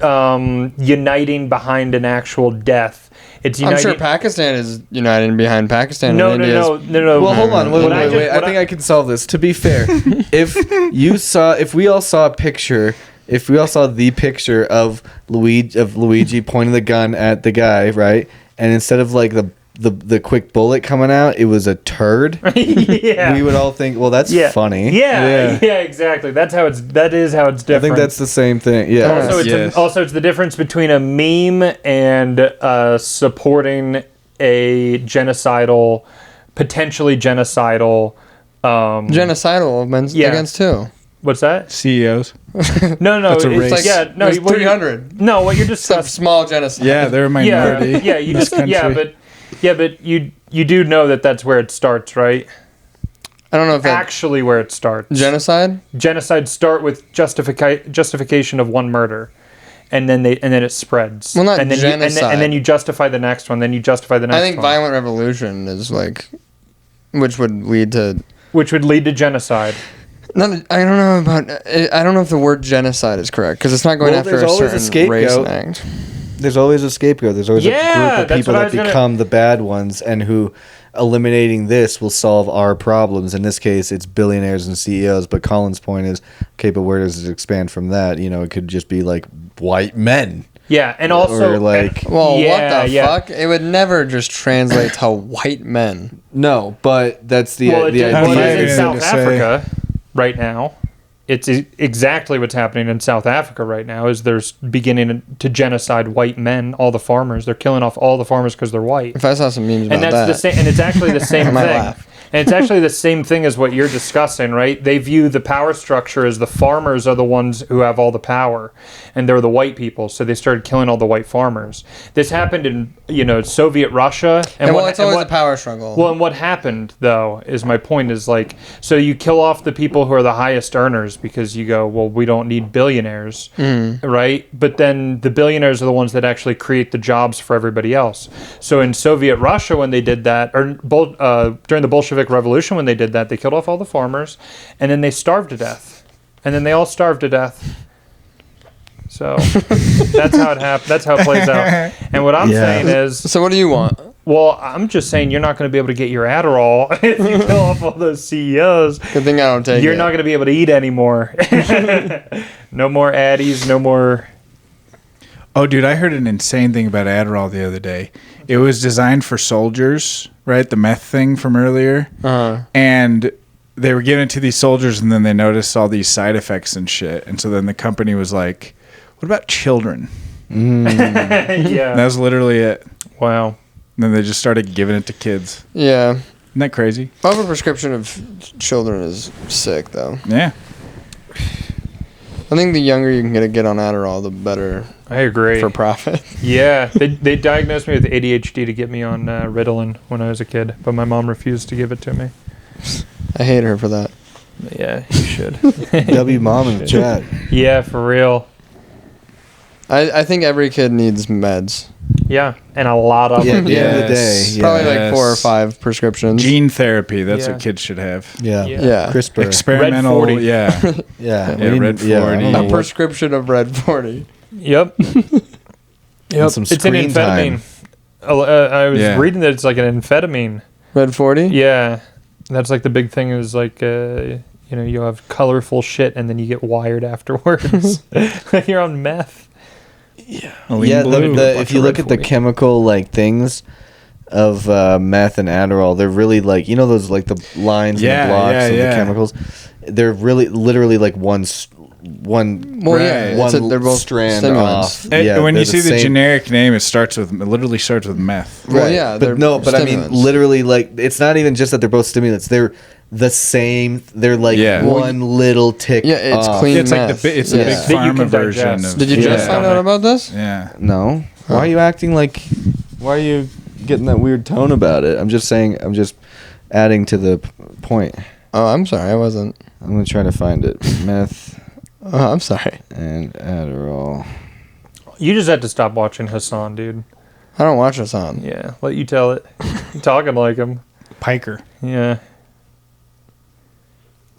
uniting behind an actual death. It's uniting.
I'm sure Pakistan is united behind Pakistan.
No.
and India
Well,
hold on. Wait. I
think
think I can solve this. To be fair, if we all saw the picture of Luigi pointing the gun at the guy, right? And instead of like the quick bullet coming out, it was a turd.
Yeah.
We would all think, well, that's funny.
Yeah, exactly. That is how it's different.
I think that's the same thing. Yeah.
Also, it's the difference between a meme and supporting a potentially genocidal.
genocidal against who?
What's that?
CEOs.
No,
That's a race.
It's like
no,
there's 300.
No, what you're
Some
discussing.
small genocide.
Yeah, they're a minority.
But you do know that that's where it starts, right?
I don't know if that
actually where it starts.
genocide.
Genocide start with justification of one murder, and then it spreads.
Well, not
and then
genocide.
and then you justify the next one. Then you justify the next one.
I think violent revolution is like, which would lead to.
Which would lead to genocide.
I don't know about. I don't know if the word genocide is correct because it's not going after
there's
a
always a
certain race
scapegoat.
act.
There's always a scapegoat. There's always a
Yeah,
group of
that's
people
what I
that
was
become the bad ones and who eliminating this will solve our problems. In this case, it's billionaires and CEOs. But Colin's point is, okay, but where does it expand from that? You know, it could just be like white men.
Yeah, and also
Or like,
Well,
Yeah,
what the
yeah.
fuck? It would never just translate to white men.
no, but that's the
well,
the
it
I don't
idea.
have
is in
anything
South
to say.
Africa right now. It's exactly what's happening in South Africa right now. Is there's beginning to genocide white men, all the farmers. They're killing off all the farmers because they're white.
If I saw some memes about
And that's
that,
the same. And it's actually the same
I might
thing.
laugh.
And it's actually the same thing as what you're discussing, right? They view the power structure as the farmers are the ones who have all the power, and they're the white people. So they started killing all the white farmers. This happened in Soviet Russia.
And well, it's always a power struggle.
Well, and what happened though is my point is like, so you kill off the people who are the highest earners because you go, well, we don't need billionaires, right? But then the billionaires are the ones that actually create the jobs for everybody else. So in Soviet Russia, when they did that, or during the Bolshevik Revolution, when they did that, they killed off all the farmers, and then they starved to death, and then they all starved to death. So that's how it happened. That's how it plays out. And what I'm saying is,
so what do you want?
well, I'm just saying you're not going to be able to get your Adderall if you kill off all those CEOs.
Good thing I don't take
You're
it.
not going to be able to eat anymore. No more Addies. No more.
Oh, dude, I heard an insane thing about Adderall the other day. It was designed for soldiers, right? The meth thing from earlier.
Uh-huh.
And they were giving it to these soldiers, and then they noticed all these side effects and shit. And so then the company was like, what about children? And that
Yeah.
was literally it.
Wow.
And then they just started giving it to kids.
Yeah.
Isn't that crazy?
Overprescription of children is sick, though.
Yeah.
I think the younger you can get on Adderall, the better
I agree.
for profit.
Yeah. They diagnosed me with ADHD to get me on Ritalin when I was a kid, but my mom refused to give it to me.
I hate her for that.
Yeah, you should.
W mom in the chat.
Yeah, for real.
I think every kid needs meds.
Yeah, and a lot of
Yeah,
them.
at the end of the day.
Yes.
Yeah.
Probably like
Yes.
4 or 5 prescriptions.
Gene therapy. That's
Yeah.
what kids should have.
Yeah.
Yeah.
Yeah.
CRISPR.
Experimental.
40.
Yeah.
Yeah.
Yeah, Red 40.
I don't know
A
what-
prescription of Red 40.
Yep. Yep.
some
It's an
screen
amphetamine. I was
Yeah.
reading that it's like an amphetamine.
Red 40?
Yeah. That's like the big thing is like, you'll have colorful shit and then you get wired afterwards. You're on meth.
Lean
Yeah,
blue.
if you look at the chemical like things of meth and Adderall, they're really like those like the lines
Yeah,
and the blocks
yeah,
of
yeah.
the chemicals. They're really literally like one
Well, yeah.
one
They're both
strand
stimulants.
off.
And
Yeah,
when
they're
you see the
same-
generic name, it literally starts with meth.
Well,
Right.
yeah, they're
but I mean,
stimulants.
literally, like, it's not even just that they're both stimulants. They're the same. They're like
Yeah.
one little tick.
Yeah, it's
off.
clean
It's like
meth.
a
Yeah.
big
That you
pharma
can
version
digest.
of.
Did you just
Yeah.
find out about this?
Yeah.
No. Why are you acting like? Why are you getting that weird tone about it? I'm just saying. I'm just adding to the point.
Oh, I'm sorry. I wasn't.
I'm gonna try to find it. Meth
Oh, I'm sorry.
and Adderall.
You just had to stop watching Hassan, dude.
I don't watch this on.
Yeah, let you tell it. You're talking like him.
Piker.
Yeah.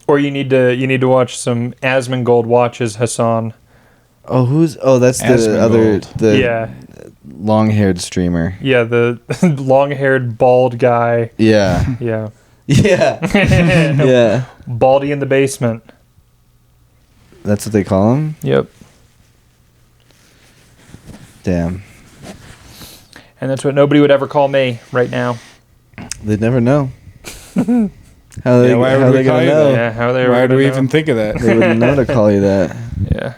Or you need to watch some Asmongold watches Hassan.
Oh, who's? Oh, that's the other
Asmongold.
the
Yeah.
long-haired streamer.
Yeah, the long-haired bald guy.
Yeah.
Yeah.
Yeah. Yeah.
Baldy in the basement.
That's what they call him.
Yep.
Damn.
And that's what nobody would ever call me right now.
They'd never know. How they,
Yeah, why would
how
we
they
call
gonna
you
know?
that?
Yeah, how are they
Why
ever
do we
gonna
even
know?
think of that?
They wouldn't know to call you that.
Yeah.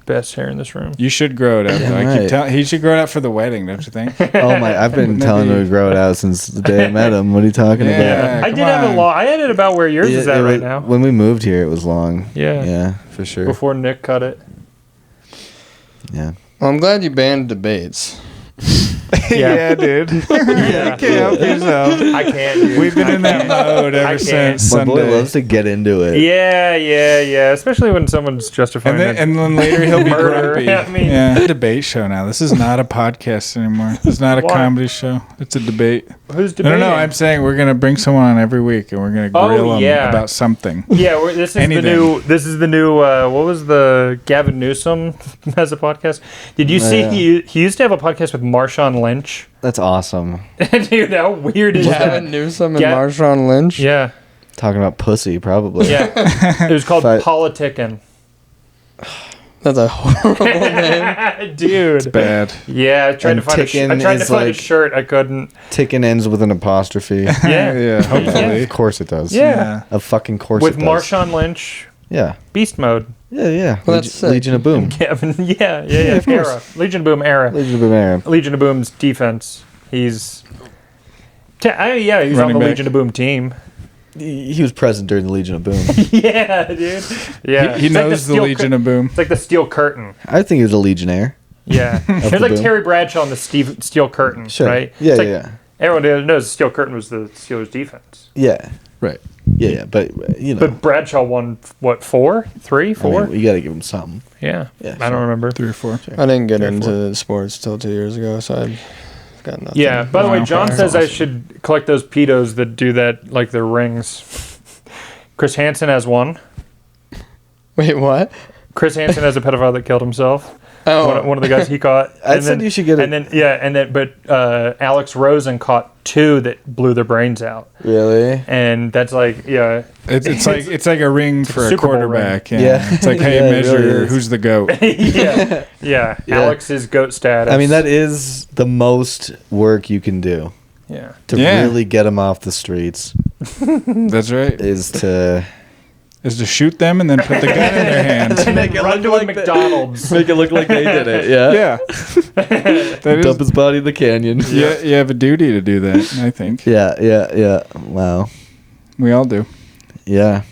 Best hair in this room.
You should grow it out.
Damn
though. I keep
right.
telling. He should grow it out for the wedding, don't you think?
Oh my! I've been
Wouldn't that
telling
be-
him to grow it out since the day I met him. What are you talking
Yeah.
about?
I
come
did have
on.
a long. I had it about where yours is
It
at right
was-
now.
When we moved here, it was long.
Yeah.
Yeah, for sure.
Before Nick cut it.
Yeah.
Well, I'm glad you banned debates.
Yeah, dude. You can't help yourself.
I can't. Dude.
We've been in that mode ever
can't.
since
My boy
Sunday.
loves to get into it.
Yeah. Especially when someo's justifying
And then later he'll be
Murder.
grumpy.
I mean-
yeah. It's a debate show now. This is not a podcast anymore. It's not a
Why?
comedy show. It's a debate.
Who's
No,
debating?
no, I'm saying we're gonna bring someone on every week, and we're gonna grill them
yeah.
about something.
Yeah, this is
Anything.
This is the new. What was the Gavin Newsom has a podcast? Did you see
yeah.
he used to have a podcast with Marshawn Lynch?
That's awesome.
Dude, how weird is
Gavin
that?
Newsom and
Yeah.
Marshawn Lynch.
Yeah,
Talking about pussy, probably.
yeah. It was called
But-
Politickin'.
That's a horrible name.
Dude.
Bad.
Yeah, I tried
And
to find
Tickin'
I tried to
is
find a
like-
shirt. I couldn't.
Tickin ends with an apostrophe.
Yeah.
Yeah. Hopefully.
Of course it does.
Yeah.
Of fucking course
With
it does.
Marshawn Lynch,
Yeah.
Beast Mode.
Yeah.
Well, that's sick.
Legion of Boom.
Gavin, yeah.
of course.
Era. Legion of Boom era.
Legion of Boom era.
Legion of Boom's defense. He's he's on
Running
the
back.
Legion of Boom team.
He was present during the Legion of Boom.
Yeah, dude. Yeah.
He
It's like
knows the
steel
Legion
cur-
of Boom.
It's like the steel curtain.
I think he was a Legionnaire.
Yeah.
the
It's like
Boom.
Terry Bradshaw on the steel curtain,
Sure.
right?
Yeah,
It's like,
yeah.
Everyone knows the steel curtain was the Steelers' defense.
Yeah.
Right.
Yeah. But, you know.
But Bradshaw won, what, 4? 3? 4?
I mean, you got to give him something.
Yeah.
Yeah,
I don't remember.
3 or 4.
I didn't get into sports till 2 years ago, so I've got nothing.
Yeah. By the way,
Wow,
John
that's
says I
awesome.
should collect those pedos that do that, like their rings. Chris Hansen has one.
Wait, what?
Chris Hansen has a pedophile that killed himself.
Oh,
One of the guys he caught.
I said you should get
and
it.
then but Alex Rosen caught 2 that blew their brains out,
Really?
and that's like
It's like a ring for a
Super Bowl
quarterback.
ring.
Yeah.
Yeah.
It's like, hey,
Yeah, it
measure
really is.
who's the goat.
yeah.
Yeah.
Alex's goat status.
I mean, that is the most work you can do
yeah.
to
Yeah.
really get him off the streets.
That's right.
Is to
Is to shoot them and then put the gun in their hands.
And then
Make it
run
look
to a
like
McDonald's.
make it look like they did it. Yeah.
Yeah. That
Dump
is,
his body in the canyon.
yeah, you have a duty to do that, I think.
Yeah. Wow.
We all do.
Yeah.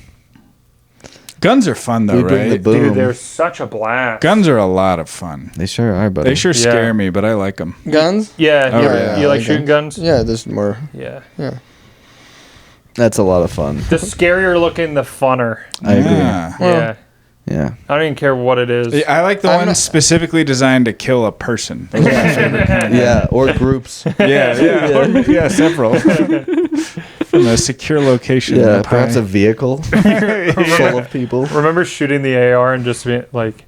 Guns are fun, though,
We bring the
right?
boom.
Dude, they're such a blast.
Guns are a lot of fun.
They sure are, buddy.
They sure
Yeah.
scare me, but I like them.
guns?
Yeah.
Oh,
you,
yeah,
you like
okay.
shooting guns?
Yeah, there's more.
Yeah.
Yeah.
That's a lot of fun.
The scarier looking, the funner.
I agree.
Yeah.
Yeah.
Yeah.
I don't even care what it is.
I like the
I'm
ones
not-
specifically designed to kill a person. Those are my favorite kind.
Yeah. Or groups.
Yeah, several. From a secure location.
Yeah.
up
Perhaps
high.
a vehicle full of people.
Remember shooting the AR and just being like,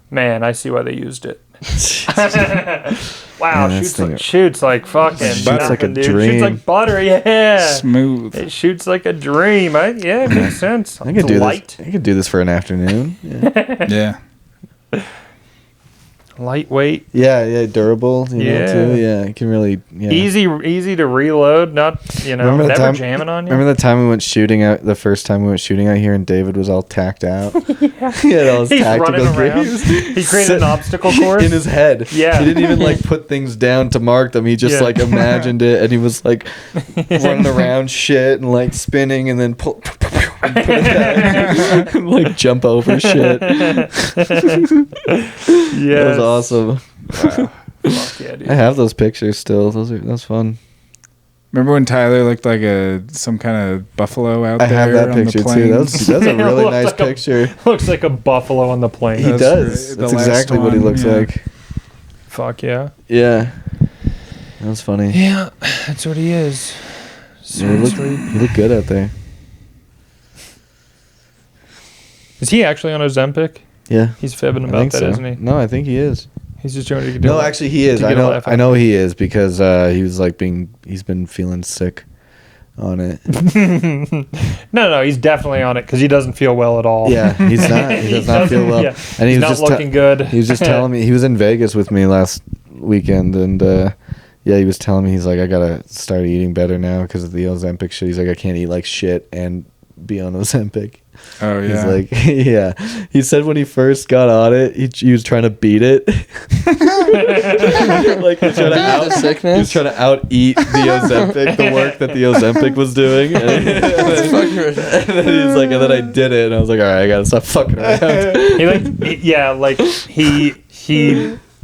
man, I see why they used it. Wow,
Man, that
shoots like fucking
Shoots
nothing,
like a
dude.
dream.
Shoots like butter, yeah.
smooth.
It shoots like a dream. Yeah, it makes sense.
I could do
light,
this. I could do this for an afternoon. Yeah.
Yeah.
lightweight,
Yeah. Durable. You
Yeah.
know, too. Yeah. It can really. Yeah.
easy to reload. Not
Remember that
never
time-
jamming on you.
Remember the time we went shooting out? The first time we went shooting out here, and David was all tacked out. He had all his
He's
tactical
running around.
gear.
He created an obstacle course
in his head.
Yeah.
He didn't even like put things down to mark them. He just
Yeah.
like imagined it, and he was like running around shit and like spinning, and then pull and put it back, and, like jump over shit.
Yeah,
That was awesome.
Fuck yeah, dude.
I have those pictures still. That's fun.
Remember when Tyler looked like some kind of buffalo out
I
there
have that
on
picture
the
too.
plains?
That's a really
Looks
nice
like a-
picture.
Looks like a buffalo on the plane.
He
That's
does.
right.
That's
The last
exactly what he
one,
looks
yeah.
like.
Fuck yeah.
Yeah. That's funny.
Yeah, that's what he is.
Yeah, you look good out there.
Is he actually on Ozempic?
Yeah.
He's fibbing
I
about
think
that,
so.
isn't he?
No, I think he is.
He's just trying to do
No,
it.
actually, he is.
to
I
get a
know.
laugh out
I
of
know he is because he was like he's been feeling sick on it.
No, he's definitely on it because he doesn't feel well at all.
Yeah, he's not. He does not feel well.
Yeah.
And
He's
he was
not
just
looking good.
he was just telling me he was in Vegas with me last weekend, and yeah, he was telling me he's like I gotta start eating better now because of the Ozempic shit. He's like I can't eat like shit and be on Ozempic.
Oh, yeah.
He's like, yeah. He said when he first got on it, he was trying to beat it. Like he was trying to
The sickness?
he was trying to out eat the Ozempic, the work that the Ozempic was doing. And then he's like, and then I did it, and I was like, all right, I gotta stop fucking around.
He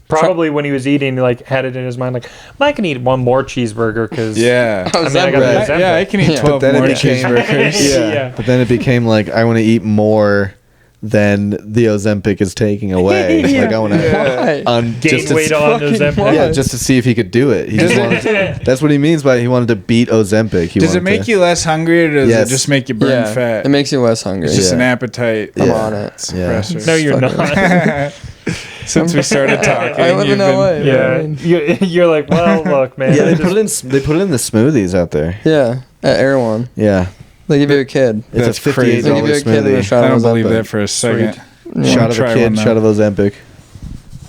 Probably when he was eating, he like had it in his mind, like, I can eat one more cheeseburger because
Yeah.
I got
Ozempic.
Yeah, I can eat
Yeah.
12
But then
more
it became-
cheeseburgers.
Yeah.
But then it became like I want to eat more than the Ozempic is taking away.
Yeah.
Like I want to
Why?
gain
just to
weight on
fucking
Ozempic.
why?
yeah, just to see if he could do it. He just wanted to, that's what he means by he wanted to beat Ozempic. He
Does it
wanted
make
to-
you less hungry or does
Yes.
it just make you burn
Yeah,
fat?
it makes you less hungry.
It's just
Yeah.
an appetite
I'm
Yeah.
on it.
Yeah.
suppressor.
No, you're
Fuck
not.
Since we started talking,
I live
you've
in LA.
been-
Yeah, you're like, well, look, man.
Yeah,
I
they
just-
put it in the smoothies out there.
Yeah, at Erewhon.
Yeah,
They give you a kid.
it's
That's
a $58
crazy.
They give you a kid and a
smoothie.
shot
I
of
don't believe
Ozempic.
that for a second.
Shot of a
Try
kid,
one, though.
shot of Ozempic.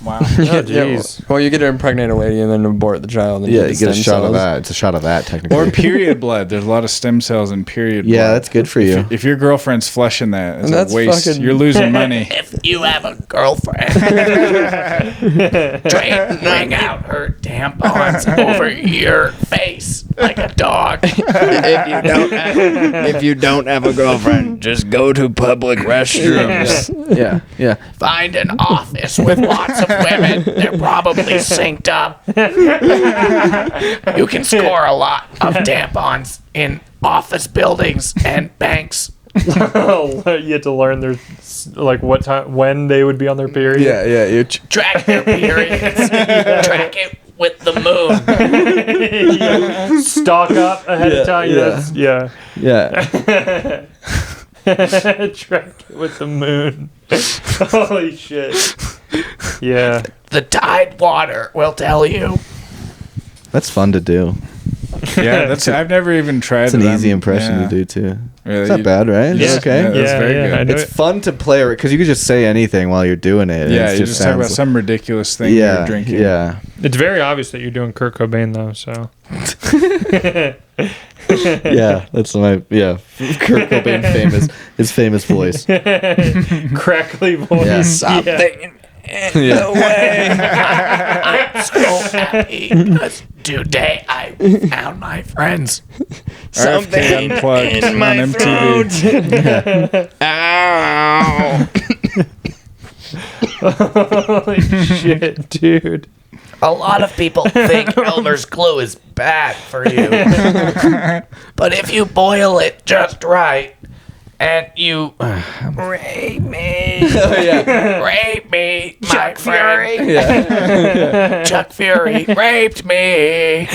Wow.
Oh,
Yeah,
jeez.
well, you get to impregnate a lady and then abort the child. And
Yeah,
the
you get a
stem
shot of
cells.
that. It's a shot of that technically.
Or period blood. There's a lot of stem cells in period blood.
Yeah, that's good for you.
If your girlfriend's flushing that, it's
And that's
a waste.
fucking-
You're losing money.
If you have a girlfriend, wring out her tampons over your face like a dog.
If you don't have a girlfriend, just go to public restrooms.
Yeah, yeah.
Find an office with lots of women. They're probably synced up. You can score a lot of tampons in office buildings and banks.
You had to learn their like what time when they would be on their period.
Yeah, yeah. You're
Track their periods. Track it with the moon.
Stock up ahead of time.
yeah.
Yeah.
yeah.
Track it with the moon. Holy shit. Yeah.
The Tide water will tell you.
That's fun to do.
Yeah, that's. I've never even tried.
It's an
it.
easy impression
Yeah.
to do too.
Really?
It's not bad, right?
Yeah.
It's okay.
Yeah, that's very good.
I know
It's
it.
fun to play because you can just say anything while you're doing it.
Yeah,
It
you just talk about
sounds-
some ridiculous thing
yeah,
you're drinking.
Yeah,
It's very obvious that you're doing Kurt Cobain though. So.
yeah. That's my Kurt Cobain his famous voice.
Crackly voice.
Yeah.
Something in
Yeah.
the way.
I'm so happy because today I found my friends.
Something
Unplugged
in
on
my
MTV.
throat. Ow.
Holy shit, dude.
A lot of people think Elmer's glue is bad for you. But if you boil it just right and you rape me, rape me, Chuck Fury. Chuck Fury raped me.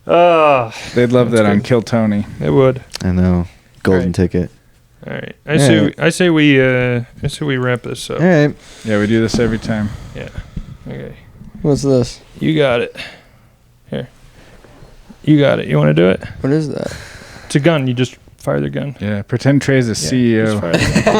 Oh,
They'd love that on Kill Tony.
it would.
I know. Golden
Right.
ticket.
All right. I say we wrap this up.
All right.
Yeah, we do this every time.
Okay.
What's this?
You got it. Here. You got it. You want to do it?
What is that?
It's a gun. You just fire the gun.
Yeah, pretend Trey's a
Just
CEO.
fire the gun.